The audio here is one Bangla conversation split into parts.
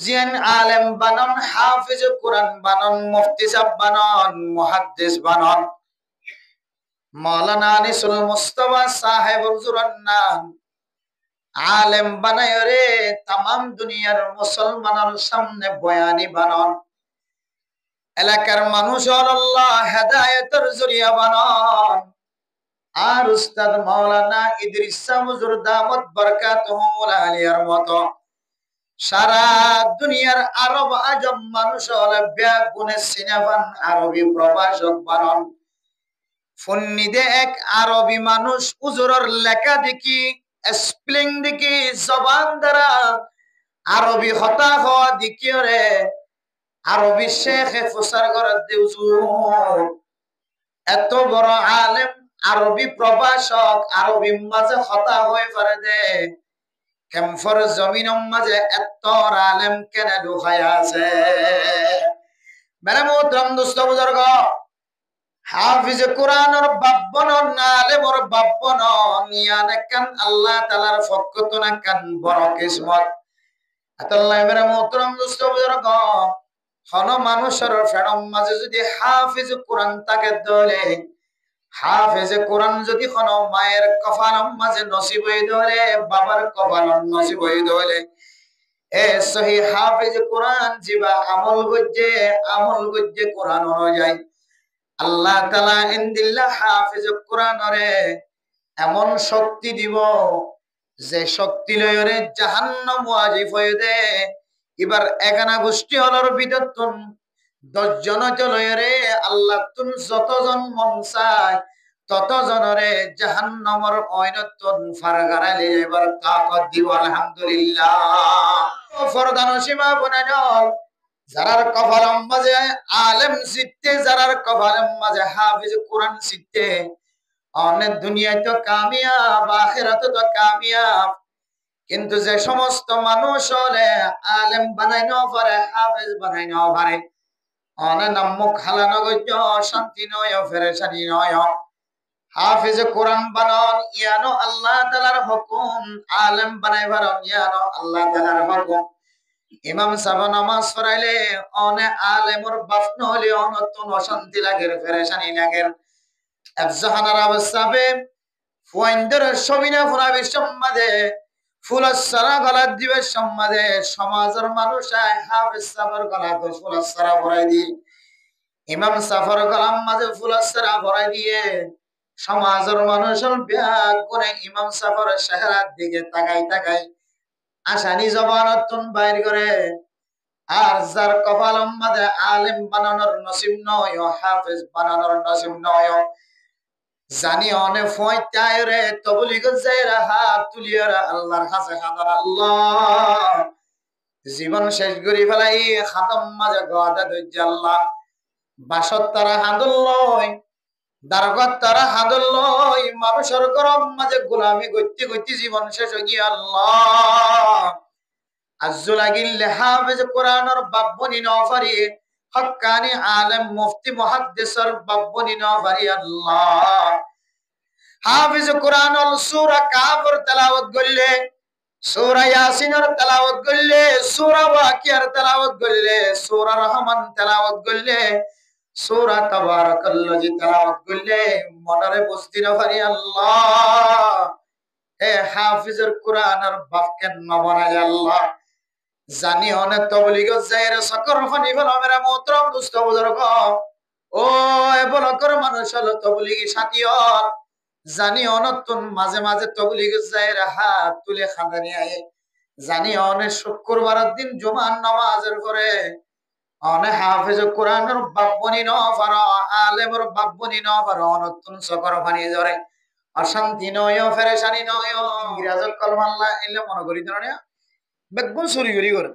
জিয়ান আলেম বানন, হাফিজ কোরআন বানন, মুফতি সাহেব বানন, মুহাদ্দিস বানন, মাওলানা আনিসুল মুস্তাফা সাহেব হুজুরান্নান আলেম বানায় রে তামাম দুনিয়ার মুসলমানের সামনে বয়ানি বানন, এলাকার মানুষ আল্লাহ হেদায়েতের জরিয়া বানন। আর উস্তাদ মাওলানা ইদ্রিস হুজুর দামত বরকাতুহুল আলিয়ার মতো সারা দুনিয়ার আরব আজম মানুষ হলে ব্যাগুনে সিনেমান আরবি প্রভাষক বানন। ফন্নিদে এক আরবি মানুষ হুজুরের লেখা দেখি, স্পেলিং দেখি, জবান দ্বারা আরবি হতা হওয়া দেখি রে আরবি শেখে প্রচার করে দেউজুর এত বড় আলেম, আরবি প্রভাষক, আরবি মাঝে হতা হয়ে পারে দে কেমফর জমিন মাঝে এত আলেম কেন ঢুকায় আছে। মেরে মোহতরম দোস্ত বুজুর্গ, হাফিজ কোরআনের বাব্বন না আলেমর বাব্বন নিয়ানে কান আল্লাহ তাআলার পক্ষ তো না কান বড় কিসমত। আতাল্লাহ মেরে মোহতরম দোস্ত বুজুর্গ, হন মানুষের ফেরম মাঝে যদি হাফিজ কোরআন তাকে দলে, হাফিজ কোরআন যদি কোন মায়ের কপালের মাঝে নসিব হয়ে দলে, বাবার কপালের নসিব হয়ে দলে, এ সহি হাফিজ কোরআন জিবা আমল গজ্জে কোরআন অনুযায়ী আল্লাহ তাআলা ইনদিল্লাহ হাফিজ কোরআনরে এমন শক্তি দিব যে শক্তি লয়রে জাহান্নাম ওয়াজিব হয়ে দে। এবার একানা গোষ্ঠী হলর ভিতর তুন 10 জন লয়রে আল্লাহ তুন যতজন মন চায় ততজনরে জাহান্নামের অয়নতন ফারগারালে এবার তাকত দিব। আলহামদুলিল্লাহ। ফরদান সীমা বনানল যারার কপালের মাঝে আলেম সিটতে, যারার কপালের মাঝে হাফিজ কোরআন সিটতে, অনেক দুনিয়ায় তো কামিয়াব, আখিরাতে তো কামিয়াব। কিন্তু যে সমস্ত মানুষ হলে আলেম বানাই না পারে, হাফিজ বানাই না পারে, অনেক নাম মুখ হালানো গজ্য শান্তি নয়, ফেরেশানি নয়। হাফিজ কোরআন বানন ইয়ানো আল্লাহ তাআলার হুকুম, আলেম বানাই বারন ইয়ানো আল্লাহ তাআলার হুকুম। ইমাম সাহেব নামাজ পড়াইলে অনে আলেমর বাপ নহলে অনতন অশান্তি লাগে, ফেরেশানি লাগে। আফজাহানার অবস্থাবে ফুয়াইন্দর সবিনা ফুরাবি সম্মাদে ফুলাস সারা গলা দিবে সম্মাদে সমাজের মানুষ হাফিজ সাহেবের গলা তো ফুলাস সারা ভরাই দি, ইমাম সাফার গলার মাঝে ফুলাস সারা ভরাই দিয়ে সমাজের মানুষের ব্যাগ করে ইমাম সাফার চেহারার দিকে তাকাই তাকাই আসানি জবানতুন বাইর করে। আর যার কপালের মাঝে আলেম বানানোর নসিব নয়, হাফেজ বানানোর নসিব নয়, জানি অনে ফয়তায় রে তবলিগ যায়রা হাত তুলিয়ারা আল্লাহর কাছে হাজার আল্লাহ জীবন শেষ করি ফেলাই খাতম মাঝে গাদা দইজ আল্লাহ বাসত তারা হাঁদুল লয়, দারগত তারা হাঁদুল লয়, মানুষের গরম মাঝে গোলামি করতে করতে জীবন শেষ হয়ে গিয়ে আল্লাহ আজ্জুলাগিল্লে হাফিজ কোরআনের বাব্বনি নফারি হক্কানি আলেম মুফতি মুহাদ্দিসের বাব্বনি নফারি আল্লাহ হাফিজ কোরআনুল সূরা কাফর তেলাওয়াত করলে, সূরা ইয়াসিনের তেলাওয়াত করলে, সূরা ওয়াকিয়ার তেলাওয়াত করলে, সূরা রহমান তেলাওয়াত করলে, সূরা তাবারাকাল্লাযী তেলাওয়াত করলে মনরে বস্তি নফারি আল্লাহ হে হাফিজের কোরআনের বাপ কেন বানায় আল্লাহ জানি অনেক তবলিগ যায়রে সকর ফানি ফেলা মেরা মোহতরম দুস্থ বুজুর্গ, ও এবলকর মানুষ হলো তবলিগি সাথীয় জানি অনতুন মাঝে মাঝে তবলিগ যায়রে হাত তুলে খাদানি আয়ে, জানি অনেক শুক্রবারের দিন জুমার নামাজের পরে অনেক হাফিজ কোরআনের বাব্বনি ন পার, আলেমের বাব্বনি ন পার, অনতুন সকর ফানি ধরে অশান্তি নয়, ফেরেশানি নয়, ইংরেজের কলমাল্লা এলে মনে করি ধরনের বেগুন চুরি করি করে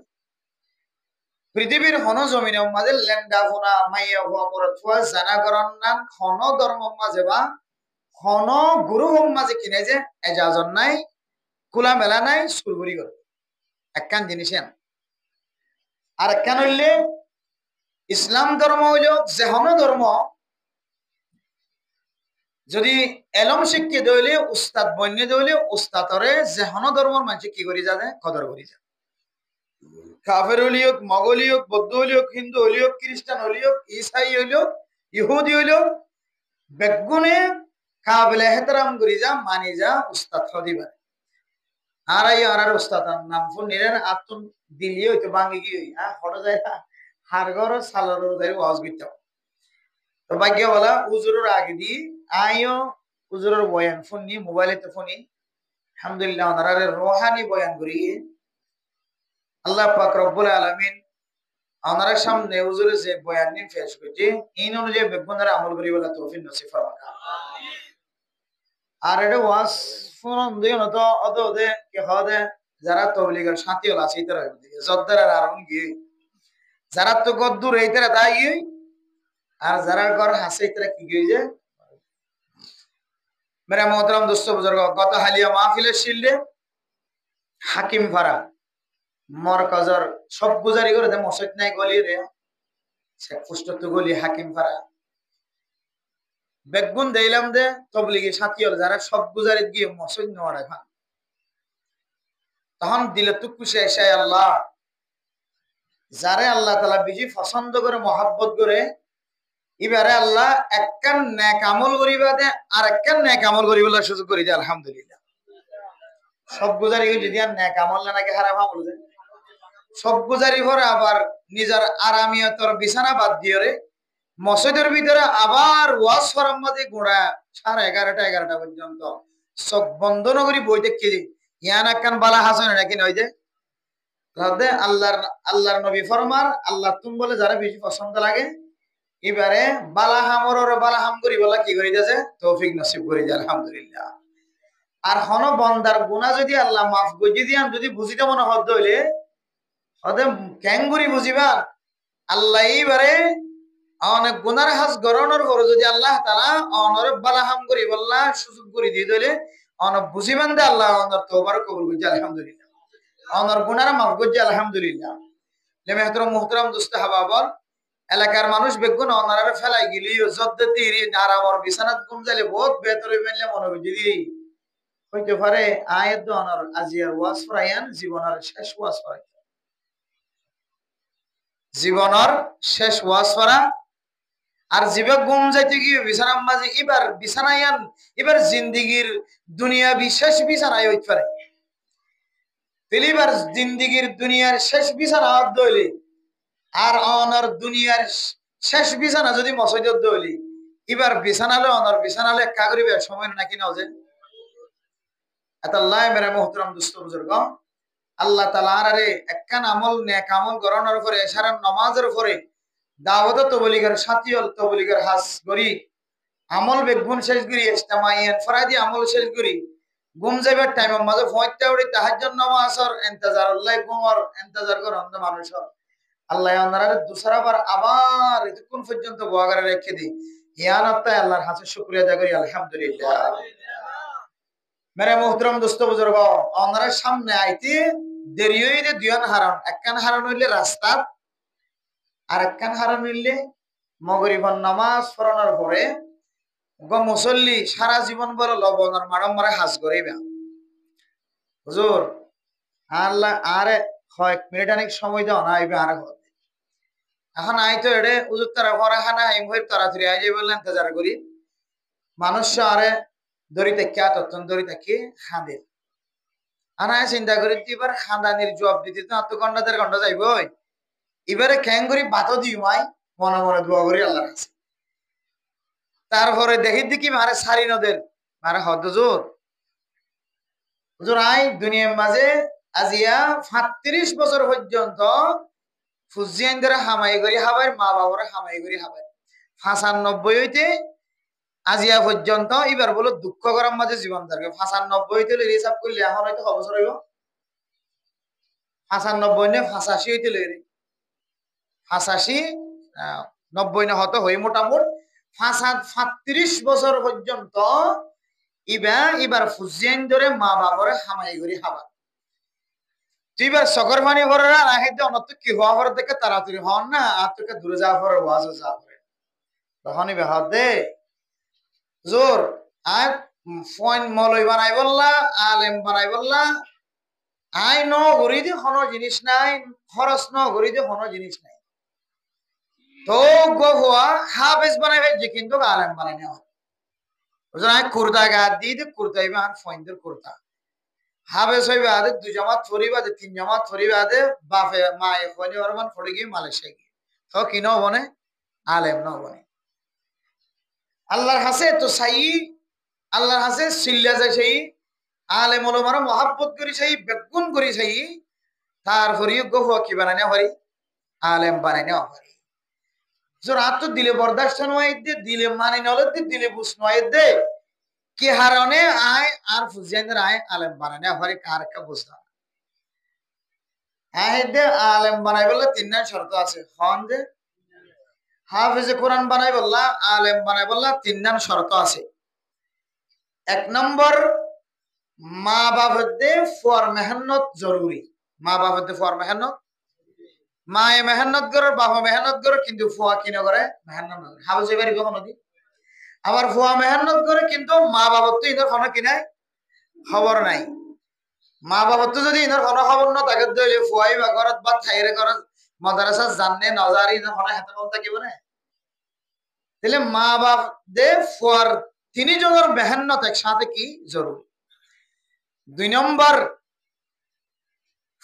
পৃথিবীর হন জমিনের মাঝে লেন্ডা ফোনা মাইয়া হওয়া মরত হওয়া জানা করার নাম হন ধর্ম মাঝে বা হন গুরু হোম মাঝে কিনে যে এজাজত নাই, খোলা মেলা নাই, চুর করি করে একখান জিনিস। আর একখান হইলে ইসলাম ধর্ম হইল যেহন ধর্ম যদি এলম শিক্ষিত হইলে উস্তাদ বন্য হইলে উস্তাদরে যেহন ধর্মের মানুষ কি করি যাবে কদর করি যাবে। কাফের হলি হোক, মগলি হোক, বৌদ্ধ হলি হোক, হিন্দু হলি হোক, খ্রিস্টান হলি হোক, ইসাই হলি হোক, ইহুদি হলি হোক, বেগুনে কাবিলে এহতরাম করি যা মানি যা উস্তাদ হদিবার আর আর উস্তাদ নাম ফোন নিলেন আতুন দিল্লি হইতো বাঙ্গি কি হই হঠাৎ যায় হারগর সালর ওয়াজ গিত তো ভাগ্য বলা উজুরের আগে দি আইও উজুরের বয়ান ফোন নি মোবাইলেতে ফোনি আলহামদুলিল্লাহ ওনারা রোহানি বয়ান করি আল্লাহ পাক রব্বুল আলামিন ওনারা সামনে উজুরে যে বয়ান নিয়ে পেশ করছে এই অনুযায়ী বেগুনের আমল করি বলা তৌফিক নসিব ফরমানা আর এটা ওয়াজ ফোন দিও না তো অত ওদে কে হদে যারা তবলিগের সাথী হল আছে তারা জদ্দার আর আরন গিয়ে যারা তো গদ্দুর এই তারা দাই আর যারা ঘর হাসে তারা কি গিয়ে যে মেরা মোহতরম দোস্ত বুজুর্গ গত হালিয়া মাহফিলের শিল্ডে হাকিম ফারা মরকজর সব গুজারি করে দে মসজিদ নাই গলি রে সে পুষ্টত গলি হাকিম ফারা বেগুন দেইলাম দে তবলিগি সাথী হল যারা সব গুজারি গিয়ে মসজিদ নেওয়া রাখা তখন দিলে তো খুশি এসে আল্লাহ যারে আল্লাহ তালা বেশি পছন্দ করে মহাব্বত করে এবারে আল্লাহ একখান নেক আমল করিবা দে আর একখান নেক আমল করিবার সুযোগ করি দে আলহামদুলিল্লাহ সব গুজারি যদি আর নেক আমল না নাকি হারাম আমল দে সব গুজারি পরে আবার নিজের আরামিয়তর বিছানা বাদ দিয়ে রে মসজিদের ভিতরে আবার ওয়াজ ফরাম মাঝে গোড়া 11:30 পর্যন্ত চোখ বন্ধ নগরী বই দেখে ইয়ান একখান বালা হাসন নাকি নয় যে আল্লাহর নবী ফরমার আল্লাহ তুম বলে যারা বেশি পছন্দ লাগে এবারে বালাহাম করি বলা কি করি দিয়েছে তৌফিক নসিব করি যায় আলহামদুলিল্লাহ আর হন বন্দার গুণা যদি আল্লাহ মাফ বুঝি দিয়ান যদি বুঝিতে মনে হদ হইলে হদে ক্যাঙ্গুরি বুঝিবা আল্লাহ এইবারে অনেক গুনার হাজ গরণের পরে যদি আল্লাহ তালা অনর বালাহাম করি বললা সুযোগ করে দিয়ে দিলে অনব বুঝিবান দে আল্লাহ অনর তোবার কবুল করছে আলহামদুলিল্লাহ অনর গুনার মাফ করছে আলহামদুলিল্লাহ মেহতরম মুহতরম দোস্ত হাবাবর এলাকার মানুষ বেগুন অনারে ফেলাই গেলি যদ্দি আরামর বিছানাত ঘুম যাইলে বহুত বেতরে মেনলে মনে বুঝি দি হইতে পারে আয়াত অনর আজিয়ার ওয়াজ ফরাইয়ান জীবনের শেষ ওয়াজ ফরাই জীবনের শেষ ওয়াজ ফরা আর জীবে ঘুম যাইতে গিয়ে বিছানার মাঝে এবার বিছানায়ান এবার জিন্দিগির দুনিয়া বিশেষ বিছানায় হইতে পারে তেলিবার জিন্দিগির দুনিয়ার শেষ বিছানা দইলে আর অনর দুনিয়ার শেষ বিছানা যদি মসজিদ দইলি এবার বিছানালে অনর বিছানালে কাগরিবে সময় নাকি নাও যে আল্লাহ মেরে মোহতরম দুস্থ বুজুর্গ আল্লাহ তাআলা আরে একখান আমল নেক আমল গরণের উপরে সারা নামাজের উপরে দাওয়াত তবলিগের সাথী হল তবলিগের হাস করি আমল বেগুন শেষ করি ইজতিমাইয়ান ফরাদি আমল শেষ করি ঘুম যাইবার টাইম মাঝে ফয়টা উড়ি তাহাজ্জুদ নামাজের ইন্তজার আল্লাহ ঘুমর ইন্তজার করে অন্ধ মানুষের আল্লাহ ওনারা দুসরা বার আবার এতক্ষণ পর্যন্ত গোয়াগারে রেখে দিই ইয়ানতায় আল্লাহর হাতে শুকরিয়া আদায় করি আলহামদুলিল্লাহ মেরে মোহতরম দোস্ত বুজুর্গ ওনার সামনে আইতে দেরি হইলে দুয়ান হারান একখান হারান হইলে রাস্তা আর একখান হারান হইলে মগরিবন নামাজ পড়ানোর পরে মুসল্লি সারা জীবন বড় লবণের মারম মারে হাজ করিবা হুজুর আল্লাহ আরে কয়েক মিনিট অনেক সময় দাও না আইবে আর এখন আইতো এড়ে উজুর তারা ভরা খানা আইমহর তাড়াতাড়ি আই যাই বললেন ইন্তজার করি মানুষ আরে দড়িতে কে তত্তন দড়িতে কি খাঁদে আনা চিন্তা করি এবার খান্দানির জবাব দিতে তো এত ঘন্টা 1.5 ঘন্টা যাইব এবারে ক্যাং করি বাতো দিমাই মনে মনে দোয়া করি আল্লাহর কাছে তারপরে দেখি দেখি মারে সারি নদের মারে হদ জোর হুজুর আই দুনিয়ার মাঝে আজিয়া 35 বছর পর্যন্ত ফুজিয়ানদের হামাই করি হাবাই মা বাবার হামাই করি হাবাই 95 হইতে আজিয়া পর্যন্ত এবার বলো দুঃখ করার মাঝে জীবন থাকে 95 হইতে হিসাব করলে এখন হয়তো বছর হইব 95 নে 85 হইতে লইরে 85 90 না হতো হই মোটামুট 35 বছর পর্যন্ত এবার ফুজিয়ান ধরে মা বাবার হামাই করি হাবা এবার সকর পানি ভরা না হেঁটে অনত কি হওয়া ভরে দেখে তাড়াতাড়ি হন না আর তোকে দূরে যাওয়া পরে ওয়াজ যাওয়া পরে তখন বেহার দে জোর আর ফয়েন মলই বানাই বললা আলেম বানাই বললা আই ন গরি দি কোনো জিনিস নাই, খরচ ন গরি দি কোনো জিনিস নাই। তো গো হওয়া হাফেজ বানাইবে যে কিন্তু আলেম বানাই নেওয়া। বুঝলেন, আই কুর্তা গা দিয়ে দি কুর্তা ইবে আর ফইন্দের কুর্তা। হাফেজ হইবে আদে 2 জামাত ফরিবে আদে 3 জামাত ফরিবে আদে বাপে মায়ে ফনি ওরমান ফড়ি গিয়ে মালয়েশিয়া গিয়ে। তো কি ন বনে আলেম ন বনে। আল্লাহর হাসে তো সাই, আল্লাহর হাসে সিল্লা যায় সেই আলেম ওলামার মহাব্বত করি সেই বেগুন করি সেই তারপরে গো কি বানাই নেওয়া পারি আলেম বানাই নেওয়া পারি। রাত তো দিলে বরদাস্ত নয় দে, দিলে মানে নলে দে, দিলে বুঝ নয় দে কি হারনে আয় আর ফুজিয়ানদের আয় আলেম বানাই নেওয়া পারি কার কা বুঝলাম। হ্যাঁ দে আলেম বানাই বললে 3 শর্ত আছে। হন দে হাফেজে কোরআন বানাই বললা, আলেম বানাই বললা 3 শর্ত আছে। 1 নম্বর মা বাপতে ফর মেহনত জরুরি। মা বাপতে ফর মেহনত, মায়ে মেহনত করে বাবা মেহনত করে কিন্তু ফুয়া কিনে করে মেহনত করে। হাফেজে বাড়ি কখনো দি আবার ফুয়া মেহনত করে কিন্তু মা বাবার তো ইধর কোনো কিনাই খবর নাই। মা বাবার তো যদি ইধর কোনো খবর না তাকে দইলে ফুয়াই বা ঘরত বা থাইরে ঘরত মাদ্রাসা জাননে নজারি ইধর কোনো হাতে বল থাকিব না। তাহলে মা বাপ দে ফুয়ার 3 জনের মেহনত একসাথে কি জরুরি। 2 নম্বর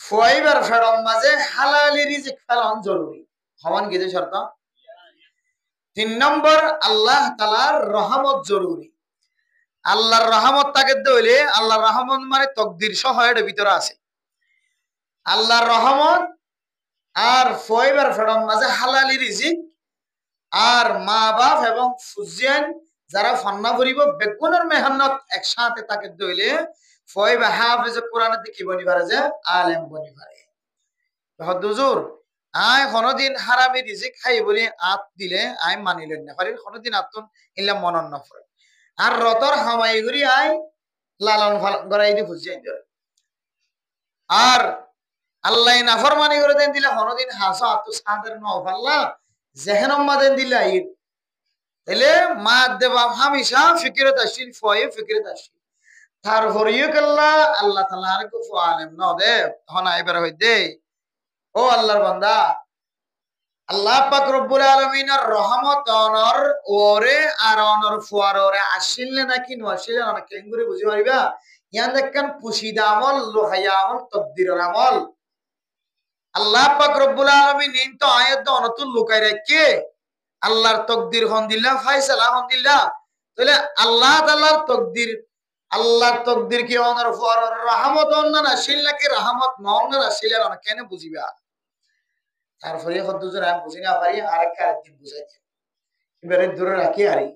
ফুয়াইবার ফেরম মাঝে হালালি রিজিক ফেলন জরুরি। হওয়ান কি যে শর্ত। 3 নম্বর আল্লাহ তাআলার রহমত জরুরি। আল্লাহর রহমত তাকে দইলে আল্লাহর রহমত মানে তকদির সহ এর ভিতরে আছে। আল্লাহর রহমত আর ফয়বার ফেরম মাঝে হালালি রিজিক আর মা বাপ এবং ফুজিয়ান যারা ফান্না করিব বেগুনের মেহনত একসাথে তাকে দইলে ফয়বা হাফেজ কোরআনের দিকে বনি পারে যে আলেম বনি পারে। হুজুর আয় কোনদিন হারামি রিজিক খাই বলি আত দিলে আই মানিলেন না পারি কোনদিন আতুন ইল্লা মনন না পড়ে আর রতর হামাই ঘুরি আই লালন ফালন করাই দি ফুজিয়ান দিল আর আল্লাহ নাফরমানি করে দেন দিলে কোনদিন হাসা আতু সাদের ন ফাল্লা জেহেনম মাদেন দিলে আইর তাহলে মা দেবা হামিশা ফিকিরত আসিল ফয়ে ফিকিরত আসিল তার হরিয় কাল্লা আল্লাহ তাআলা আর কো আলেম ন দে তখন আইবার হই দে ও আল্লাহর বান্দা আল্লাহ পাক রব্বুল আলামিনের রহমত অনর ওরে আর অনর ফুয়ার ওরে আসিল নাকি নআসিল না কেঙ্গুরে বুঝি পারিবা ইয়ান দেখেন পুশিদা আমল লোহায়া আমল তকদিরের আমল আল্লাহ পাক রব্বুল আলামিন ইন তো আয়াত অনতুল লুকাই রাখে আল্লাহর তকদির হন দিল্লাহ ফায়সালা হন দিল্লাহ তাহলে আল্লাহ তাআলার তকদির আল্লাহর তকদির কি অনর ফুয়ার রহমত অন না আসিল নাকি রহমত নন না আসিল না কেন বুঝিবা তারপরে হদ্দুজুর আমি বুঝি না পারি আরেকদিন বুঝাই দিই এবারে দূরে রাখি আরি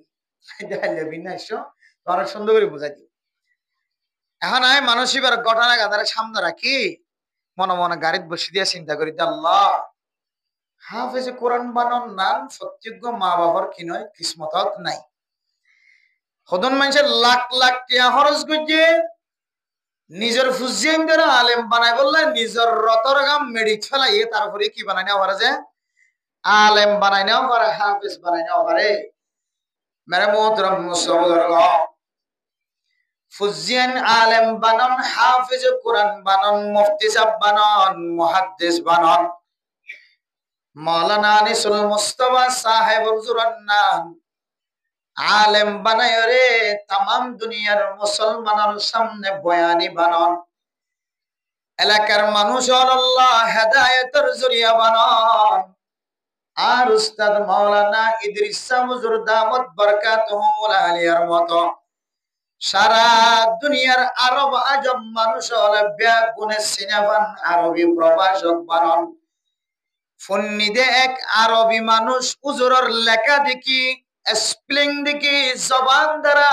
বিন্যাস অনেক সুন্দর করে বুঝাই দিই। এখন আমি মানসিবার ঘটনা গাদারে সামনে রাখি মনে মনে গাড়িত বসে দিয়ে চিন্তা করি আল্লাহ হাফেজে কোরআন বানন নাম সত্যযোগ্য মা বাবার কি নয় কিসমতত নাই। সদন মানুষের লাখ লাখ টিয়া খরচ করছে নিজের ফুজিয়ান দ্বারা আলেম বানাই বললে নিজের রতর গাম মেডিক ফেলাইয়ে তারপরে কি বানাই নেওয়া পারে যে আলেম বানাই নেওয়া পারে হাফেজ বানাই নেওয়া পারে। মেরে মোহতরম মুসলিম ফুজিয়ান আলেম বানন হাফেজ কোরআন বানন মুফতি সাহেব বানন মুহাদ্দিস বানন মাওলানা আনিসুল মুস্তাফা সাহেব হুজুরের নাম আলেম বানায় রে তামাম দুনিয়ার মুসলমানের সামনে বয়ানি বানন এলাকার মানুষ আল্লাহ হেদায়েতের জরিয়া বানন। আর উস্তাদ মাওলানা ইদ্রিস হুজুর দামত বরকাতুহুল আলিয়ার মতো সারা দুনিয়ার আরব আজম মানুষ হলে ব্যাগুনে সিনেমান আরবি প্রভাষক বানন। ফন্নিদে এক আরবি মানুষ হুজুরের লেখা দেখি স্পেলিং দেখি জবান দ্বারা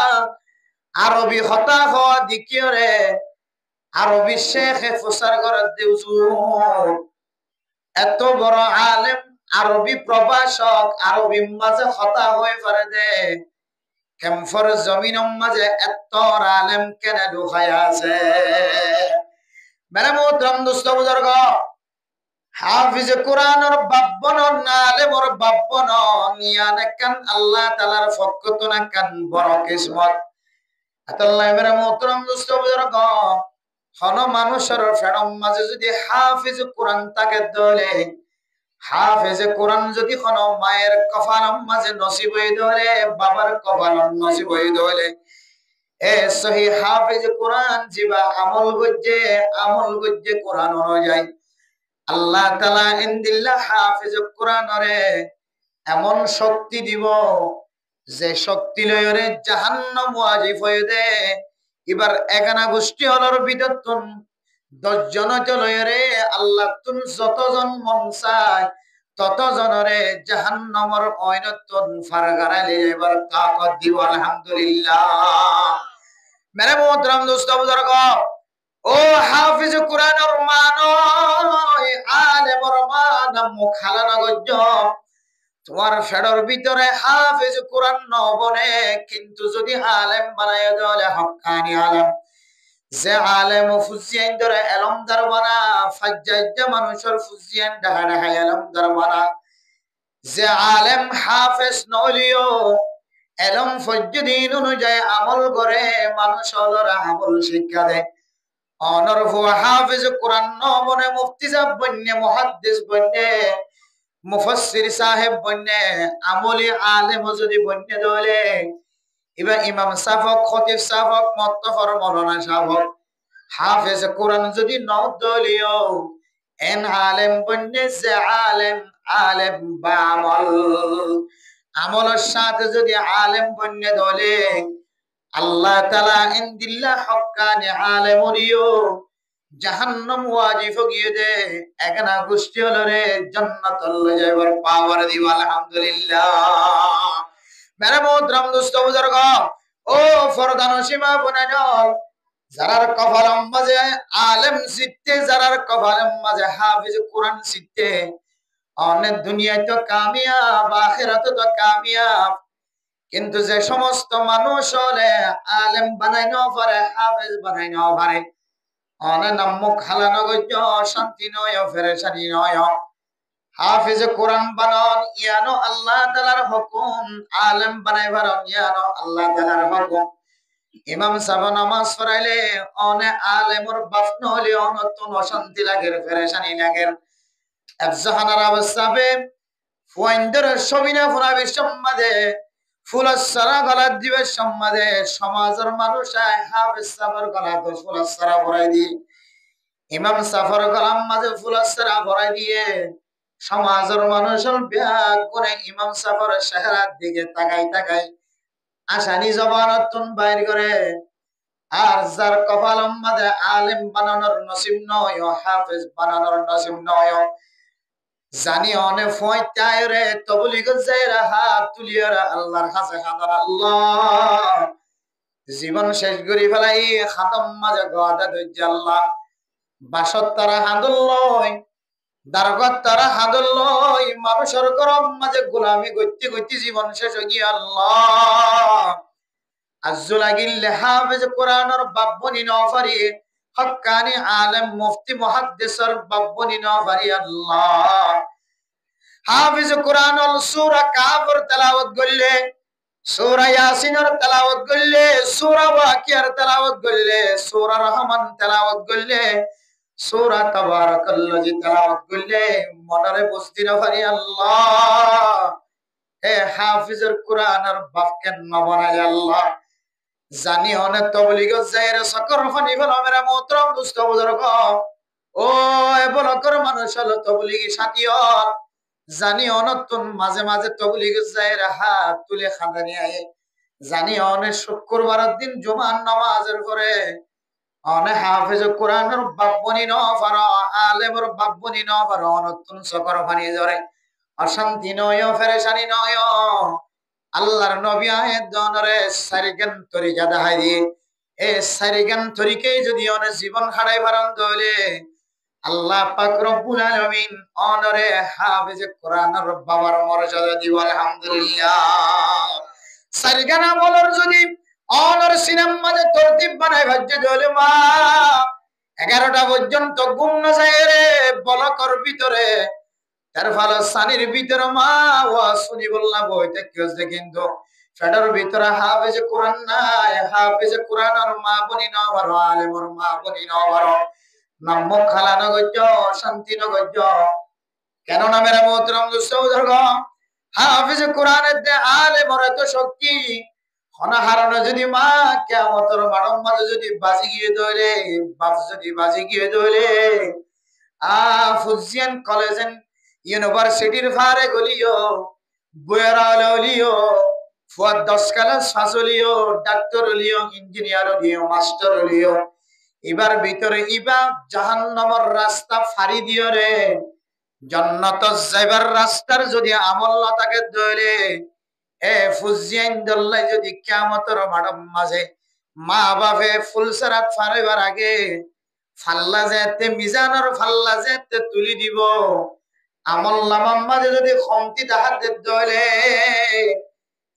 আরবি হতা হওয়া দেখি রে আরবি শেখে প্রচার করে হুজুর এত বড় আলেম আরবি প্রভাষক আরবি মাঝে হতা হয়ে পারে দে কেমফর জমিনের মাঝে এত আলেম কেন ঢুকাই আছে। মেরে মোহতরম দোস্ত বুজুর্গ হাফিজ কোরআনের বাব্বনর না আলেমর বাব্বনর ইয়ানে কান আল্লাহ তাআলার পক্ষ তো না কান বড় কিসমত আতাল্লাহ। মেরে মোহতরম দোস্ত বুজুর্গ কোন মানুষের ফেরম মাঝে যদি হাফিজ কোরআন তাকে দলে, হাফিজ কোরআন যদি কোন মায়ের কপালের মাঝে নসিব হয়ে ধরে, বাবার কপালের নসিব হয়ে ধরে, এ সহি হাফিজ কোরআন জিবা আমল গজ্জে কোরআন অনুযায়ী আল্লাহ তাআলা ইনদিল্লাহ হাফিজ কোরআন রে এমন শক্তি দিব, যে শক্তি লয়রে জাহান্নাম ওয়াজিব হয়ে দে। এবার এগানা গোষ্ঠী হলর বিদতুন 10 জন লয়রে আল্লাহ তুন যতজন মন চায় ততজনরে জাহান্নামর অয়নতন ফারগারালে এবার তাকত দিব। আলহামদুলিল্লাহ। মেরে মোহতরম দোস্ত বুজুর্গ, ও হাফিজ কোরআনের মান, আলেমর মান মুখালানা গজ্জ, তোমার ফেডর ভিতরে হাফিজ কোরআন নবনে, কিন্তু যদি আলেম বানায় দলে হক্কানি আলেম, যে আলেম ফুজিয়ান ধরে এলম দারবানা ফাজ্জাজ্জা মানুষের ফুজিয়ান ঢাকা ঢাকা এলম দারবানা, যে আলেম হাফিজ নলিও এলম ফজ্জুদ্দিন অনুযায়ী আমল করে মানুষ হলর আমল শিক্ষা দেয়। অনরফু হাফিজ কোরআন নবনে মুফতি সাহেব বন্যে, মুহাদ্দিস বন্যে, মুফাসসির সাহেব বন্যে, আমলি আলেম যদি বন্যে দলে, এবার ইমাম সাফক, খতিব সাফক, মুত্তাফর মাওলানা সাফক, হাফিজ কোরআন যদি নও দলিও এন আলেম বন্যে, যে আলেম বা আমলের সাথে যদি আলেম বন্যে দলে, আল্লাহ তাআলা ইনদিল্লাহ হক্কানি আলেমরিও জাহান্নাম ওয়াজিব গিয়ে দে, একানা গোষ্ঠী হলরে জান্নাতুল যাইবার পাওয়ার দিব। আলহামদুলিল্লাহ। মেরে মোহতরম দোস্ত বুজুর্গ, ও ফরদান সীমা বনাইল, যারার কপালের মাঝে আলেম সিটতে, যারার কপালের মাঝে হাফিজ কোরআন সিটতে, অনেক দুনিয়ায় তো কামিয়াব, আখিরাতে তো কামিয়াব। কিন্তু যে সমস্ত মানুষ হলে আলেম বানাই ন পারে, হাফেজ বানাই ন পারে, অনে নাম মুখ হালানো গজ্জ শান্তি নয়, ফেরেশানি নয়। হাফেজ কোরআন বানান ইয়ানো আল্লাহ তাআলার হুকুম, আলেম বানাই বারন ইয়ানো আল্লাহ তাআলার হুকুম। ইমাম সাহেব নামাজ পড়াইলে অনে আলেমর বাপ নহলে অনতন অশান্তি লাগে, ফেরেশানি লাগে। আফজাহানার আবসাবে ফুয়াইন্দর সবিনা ফুরাবি সম্মাদে ফুলসারা গলা দিবে সম্মাদে, সমাজের মানুষ হাফেজ সাহেবের গলা তো ফুলসারা ভরাই দি, ইমাম সাফর গলার মাঝে ফুলসারা ভরাই দিয়ে সমাজের মানুষের ব্যাগ করে ইমাম সাফর চেহারার দিকে তাকাই তাকাই আসানি জবানতুন বাইর করে। আর যার কপালের মাঝে আলেম বানানোর নসিব নয়, হাফেজ বানানোর নসিব নয়, জানি অনে ফয়তায় রে তবলিগ যায়রা হাত তুলিয়ারা আল্লাহর কাছে হাজার আল্লাহ, জীবন শেষ করি ফেলাই খাতম মাঝে গাদা দইজ আল্লাহ, বাসত তারা হাদুল লয়, দারগত তারা হাদুল লয়, মানুষের গরম মাঝে গোলামি করতে করতে জীবন শেষ হই গিয়া আল্লাহ। আজ্জু লাগিল্লে হাফেজ কোরআনের বাব্বনি নফারি, হক্কানি আলেম মুফতি মুহাদ্দিসের বাব্বনি নফারি আল্লাহ। হাফিজ কোরআনুল সূরা কাফর তেলাওয়াত করলে, সূরা ইয়াসিনের তেলাওয়াত করলে, সূরা ওয়াকিয়ার তেলাওয়াত করলে, সূরা রহমান তেলাওয়াত করলে, সূরা তাবারাকাল্লাযী তেলাওয়াত করলে মনরে বস্তি না পারি আল্লাহ। হে হাফিজের কোরআনের বাপকে নবনায় আল্লাহ, জানি অনেক তবলিগত যায়রে সকর ফানি ফেলা মেরা মোহতরম দুস্থ বুজুর্গ, ও এবলকর মানুষ হলো তবলিগি সাথীয়র, জানি অনতুন মাঝে মাঝে তবলিগ যায়রা হাত তুলে খাদানি আয়ে, জানি অনেক শুক্রবারের দিন জুমার নামাজের পরে অনে হাফেজ কোরআনের বাব্বনি ন পারো, আলেমর বাব্বনি ন পারো, অনতুন সকর ফানি ধরে অশান্তি নয়, ফেরেশানি নয়। আল্লাহর নবী আয়াত দনরে সারিগান তরিকা দেখাই দিয়ে, এ সারিগান তরিকায় যদি অনে জীবন হারাই পারন দলে আল্লাহ পাক রব্বুল আলামিন অনরে হাফেজ কোরআনের বাবার মর্যাদা দিব। আলহামদুলিল্লাহ। সারিগানা বলার যদি অনর সিনেম মাঝে তরতিব বানাই ভাজ্য দলে মা 11টা পর্যন্ত ঘুম না যায় রে বলকর ভিতরে, তার ফলে সানির ভিতরে মা ওয়া শুনি বললা বইতে কেউ কিন্তু ফেডার ভিতরে হাফেজ কোরআন নাই, হাফেজ কোরআন আর মা বনি ন ভালো, আলেমর মা বনি ন ভালো, নাম খালা নগজ শান্তি নগজ। কেন না মেরা মোহতরম দুঃসৌদর্গ, হাফেজ কোরআনের দে আলেমর এত শক্তি, হনা হারানো যদি মা কিয়ামতের মানব মাঝে যদি বাজি গিয়ে দইলে, বাপ যদি বাজি গিয়ে দইলে, ফুজিয়ান কলেজেন ইউনিভার্সিটির ফারে গলিও, বইরা ললিও, ফুয়াদ 10 কালা শাসলিও, ডাক্তার হলিও, ইঞ্জিনিয়ার হলিও, মাস্টার হলিও, এবার ভিতরে ইবা জাহান্নামের রাস্তা ফাড়ি দিও রে, জান্নাত যাইবার রাস্তার যদি আমল না থাকে দইলে, এ ফুজিয়ান দল্লাই যদি কিয়ামতের মানব মাঝে মা বাপে ফুলসরাত ফারাইবার আগে ফাল্লা যেতে মিজানের ফাল্লা যেতে তুলি দিব, আমল নামার মাঝে যদি খমতি দেখাতে দইলে,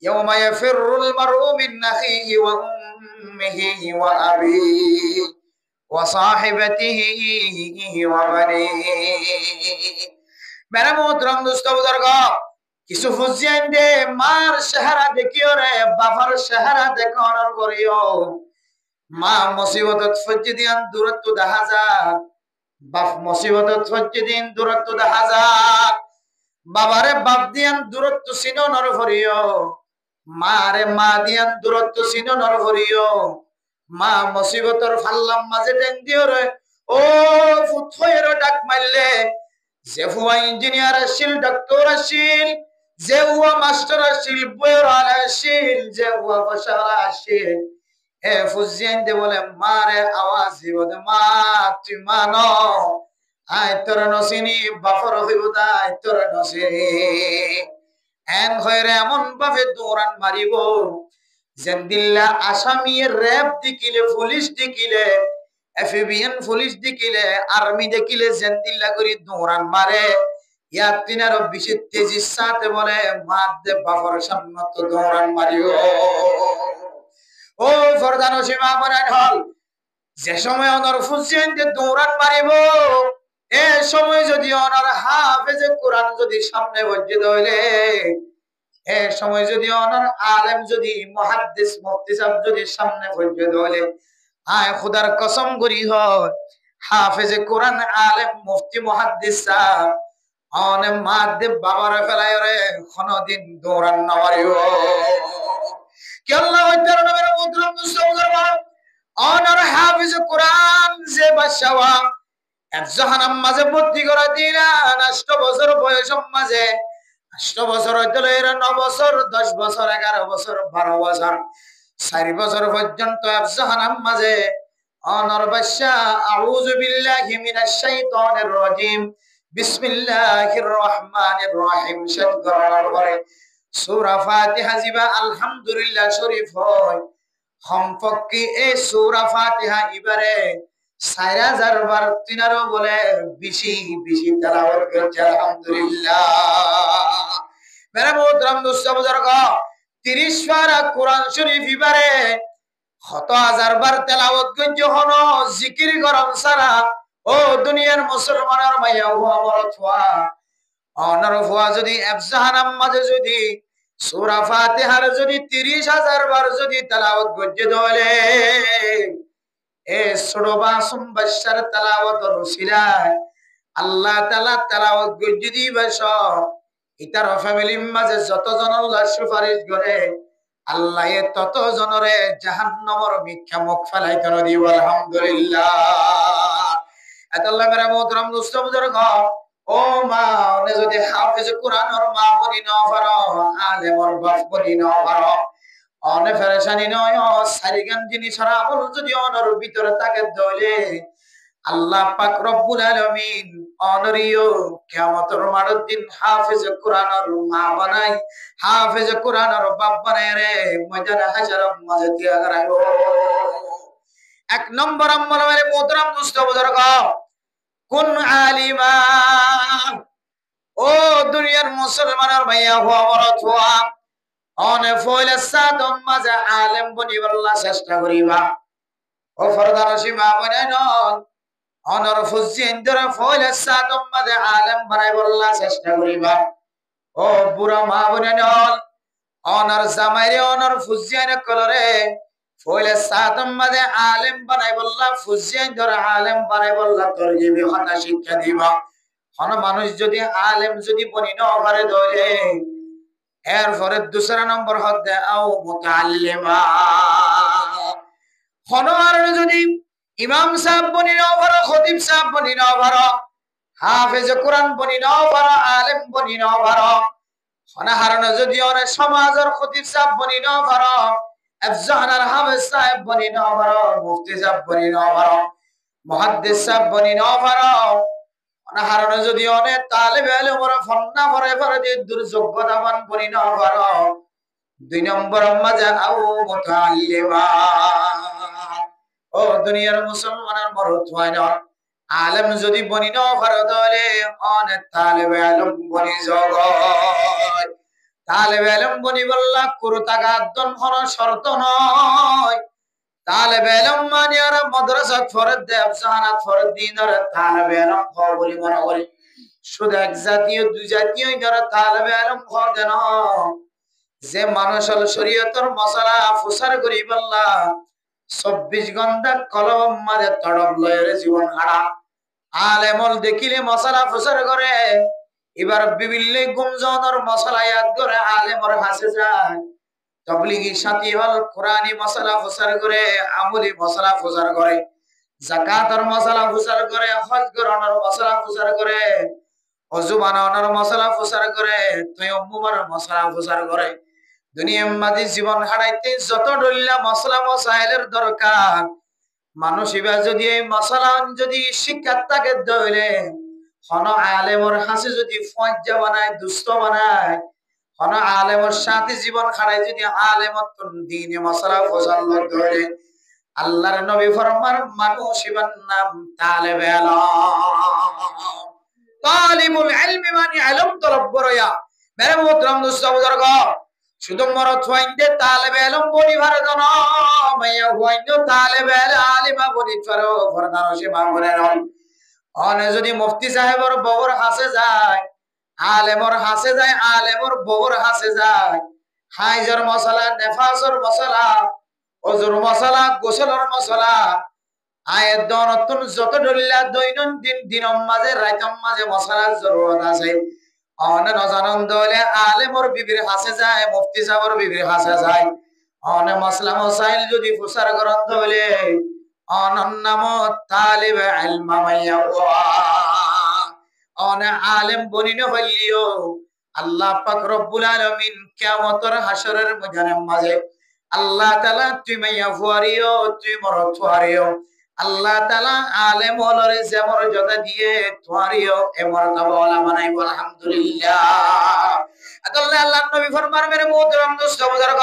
ইয়াউমা ইয়াফিরুল মারউ মিন আখিহি ওয়া উম্মিহি ওয়া আবিহি ওয়া সাহিবাতিহি ওয়া বানিহি। মেরা মোহতরম দোস্ত বুজুর্গ, কিছু ফুজিয়ান দে মার চেহারা দেখিও রে, বাবার চেহারা দেখানোর করিও, মা মুসিবতত ফজ্জি দিয়ান দূরত্ব দেখা যায়, বাপ মুসিবতত ফজ্জি দিন দূরত্ব দেখা যায়, বাবারে বাপ দিয়ান দূরত্ব চিনো নর করিও, মারে মা দিয়ান দূরত্ব চিনো নর করিও, মা মুসিবতর ফাল্লাম মাঝে টেন দিও রে, ও ফুথয়ের ডাক মারলে, যে হুয়া ইঞ্জিনিয়ার আসিল, ডাক্তার আসিল, যে হুয়া মাস্টার আসিল, বইয়ের আসিল, যে হুয়া বসার আসিল, এ ফুজিয়ান দে বলে মারে আওয়াজ দিব দে, মা তুই মানো, আই তোর নসিনি বাফর হইব তাই তোর নসিনি, এন হইরে এমন ভাবে দৌড়ান মারিব, যেন দিল্লা আসামি র্যাব দিকিলে, পুলিশ দিকিলে, এফবিএন পুলিশ দিকিলে, আর্মি দেখিলে যেন দিল্লা করি দৌড়ান মারে, ইয়ার তিনার বেশি তেজির সাথে বলে মার দে বাফর সামনে তো দৌড়ান মারিব। ও ফরদান সীমা বলেন হল, যে সময় অনর ফুজিয়ান দে দৌড়ান মারিব, এ সময় যদি অনর হাফেজ কোরআন যদি সামনে বসে দইলে, এ সময় যদি অনর আলেম যদি মুহাদ্দিস মুফতি সাহেব যদি সামনে বসে দইলে, আয় খোদার কসম করি হয়, হাফেজ কোরআন আলেম মুফতি মুহাদ্দিস সাহেব অনে মার দে বাবার ফেলায় রে, কোনদিন দৌড়ান না মারিব। কি আল্লাহ ওইটার নামের মুদ্রম দুসৌদর অনর হাফেজ কোরআন যে বাদশাহ জাহান্নাম মাঝে ভর্তি করা দিলা, 8 বছর বয়স মাঝে, 8 বছর হইতে 9 বছর, 10 বছর, 11 বছর, 12 বছর, 4 বছর পর্যন্ত জাহান্নাম মাঝে অনর বাদশাহ। আউযু বিল্লাহি মিনাশ শাইতানির রাজিম, বিসমিল্লাহির রহমানির রহিম শব্দ করে সূরা ফাতিহা জিবা আলহামদুলিল্লাহ শরীফ হয়, সম্পর্কে এই সূরা ফাতিহা এবারে 4000 বার তিনারও বলে বেশি বেশি তেলাওয়াত করছে আলহামদুলিল্লাহ। মেরে মোহতরম দোস্ত বুজুর্গ, 30 পারা কোরআন শরীফ এবারে 100,000 বার তেলাওয়াত করছে হনো জিকির করম সারা, ও দুনিয়ার মুসলমানের মাইয়া ও আমার থোয়া অনর ফুয়া যদি জাহান্নাম মাঝে যদি সূরা ফাতিহার যদি 30,000 বার যদি তেলাওয়াত করছে দলে, এ ছোড়বা সুম্বাসার তেলাওয়াতের উসিলায় আল্লাহ তাআলা তেলাওয়াত করতে দিবেশ, ইতার ফ্যামিলির মাঝে যতজন আল্লাহ সুপারিশ করে, আল্লাহ এ তত জনরে জাহান্নামের মিথ্যা মুখ ফেলাই করে দিব আলহামদুলিল্লাহ। এত আল্লাহ মেরা মোহতরম দোস্ত বুজুর্গ, ও মা ওনে যদি হাফেজ কোরআনের মা বনি না পারো, আলেমর বাপ বনি না পারো, অনে ফেরেশানি নয়, সারিগান জিনিস আমল যদি অনর ভিতরে থাকে দলে, আল্লাহ পাক রব্বুল আলামিন অনরিও কিয়ামতের মাঠের দিন হাফেজ কোরআনের মা বানাই, হাফেজ কোরআনের বাপ বানাই রে ময়দানে হাশরের মাঝে দিয়া রাখো। 1 নম্বর আমল মেরে মোহতরম দোস্ত বুজুর্গ, কোন আলিমা, ও দুনিয়ার মুসলমানের ভাইয়া হওয়া মরত হওয়া, অনে ফয়লে সাদম মাঝে আলেম বনিবার চেষ্টা করিবা। ও ফরদার সীমা বনেন অনর ফুজিন ধরে ফয়লে সাদম মাঝে আলেম বানাইবার চেষ্টা করিবা। ও বুড়া মা বনেন অনার জামাইরে অনার ফুজিয়ানে কলরে ফইলে সাতম মাঝে আলেম বানাই বললা ফুজিয়ান ধরে আলেম বানাই বললা তোর জিবি হতা শিক্ষা দিবা হন মানুষ যদি আলেম যদি বনি ন পারে ধরে এরপরে দুসরা নম্বর হতে আও মুতাআল্লিমা হন আর যদি ইমাম সাহেব বনি ন পারো খতিব সাহেব বনি ন পারো হাফেজ কোরআন বনি ন পারো আলেম বনি ন পারো হন হারণ যদি অনেক সমাজের খতিব সাহেব বনি ন পারো আফজাহানার হাফেজ সাহেব বনি ন পারো মুফতি সাহেব বনি ন পারো মুহাদ্দিস সাহেব বনি ন পারো হারণ যদি অনেক তালেবে ইলমের ফন্না ভরে ভরে দিয়ে দুর্যোগ্যতাবান বনি ন পারো দুই নম্বর মাঝে আও মুতাআল্লিমা ও দুনিয়ার মুসলমানের মরদ হয় না আলেম যদি বনি ন পারো তাহলে অনেক তালেবে ইলম বনি জগৎ তালেবে ইলম বনি বললা কুরতাগাদ্দন হন শর্ত নয় তালেবে ইলম মানে আর মাদ্রাসা ফরদ দেব জাহানাত ফরদ দিনের তালেবে ইলম বলি মনে করি শুধু এক জাতীয় দুই জাতীয় যারা তালেবে ইলম হয় না যে মানুষ হল শরীয়তের মশলা ফুসার করি বললা 24 ঘন্টা কলম মাঝে তড়প লয়ের জীবন হারা আলেমল দেখিলে মশলা ফুসার করে এবার বিভিন্ন গুমজনের মশলা ইয়াদ করে আলেমর হাসে যায় তবলিগি সাথী হল কোরআনী মশলা ফুসার করে আমলি মশলা ফুসার করে যাকাতের মশলা ফুসার করে হজ করানোর মশলা ফুসার করে ওযু বানানোর মশলা ফুসার করে তায়াম্মুমের মশলা ফুসার করে দুনিয়ার মাঝে জীবন হারাইতে যত ডল্লা মশলা মশাইলের দরকার মানুষ এবার যদি এই মশলা যদি শিক্ষার তাকে দইলে হন আলেমর হাসি যদি ফজ্জা বানায় দুষ্ট বানায় হন আলেমর সাথে জীবন খাড়াই যদি আলেমত দিনে মশলা ফসল দইলে আল্লাহর নবী ফরমান মানুষ ইবার নাম তালেবে ইলম তালিবুল ইলমি মানে ইলম তলব করয়া মেরে মোহতরম দোস্ত বুজুর্গ শুধু মরদ হইতে তালেবে ইলম বলি ভারত না মাইয়া হইতে তালেবে আলিমা বলি ফরো ফরদানো সে মামুনে নয় অনে যদি মুফতি সাহেবর বউর হাসে যায় আলেমর হাসে যায় আলেমর বউর হাসে যায় হাইজর মশলা নেফাসর মশলা ওজুর মশলা গোসলর মশলা আয়ের দনতুন যত ডলিলা দৈনন্দিন দিনম মাঝে রাইতম মাঝে মশলার জরুরত আছে অনে নজানন দলে আলেমর বিবির হাসে যায় মুফতি সাহেবর বিবির হাসে যায় অনে মশলা মশাইল যদি ফুসার গ্রন্থ হলে অনন্নাম তালিব ইলম মাইয়া অনে আলেম বনিনে হইলিও আল্লাহ পাক রব্বুল আলামিন কিয়ামতের হাসরের ময়দানের মাঝে আল্লাহ তাআলা তুই মাইয়া ফুয়ারিও তুই মরদ ফুয়ারিও আল্লাহ তাআলা আলেম হলরে যে মর্যাদা দিয়ে তোয়ারিও এ মর্যাদা ওয়ালা বানাইব আলহামদুলিল্লাহ আল্লাহ আল্লাহর নবী ফরমান মেরে মুহতারাম দোস্ত বুজুর্গ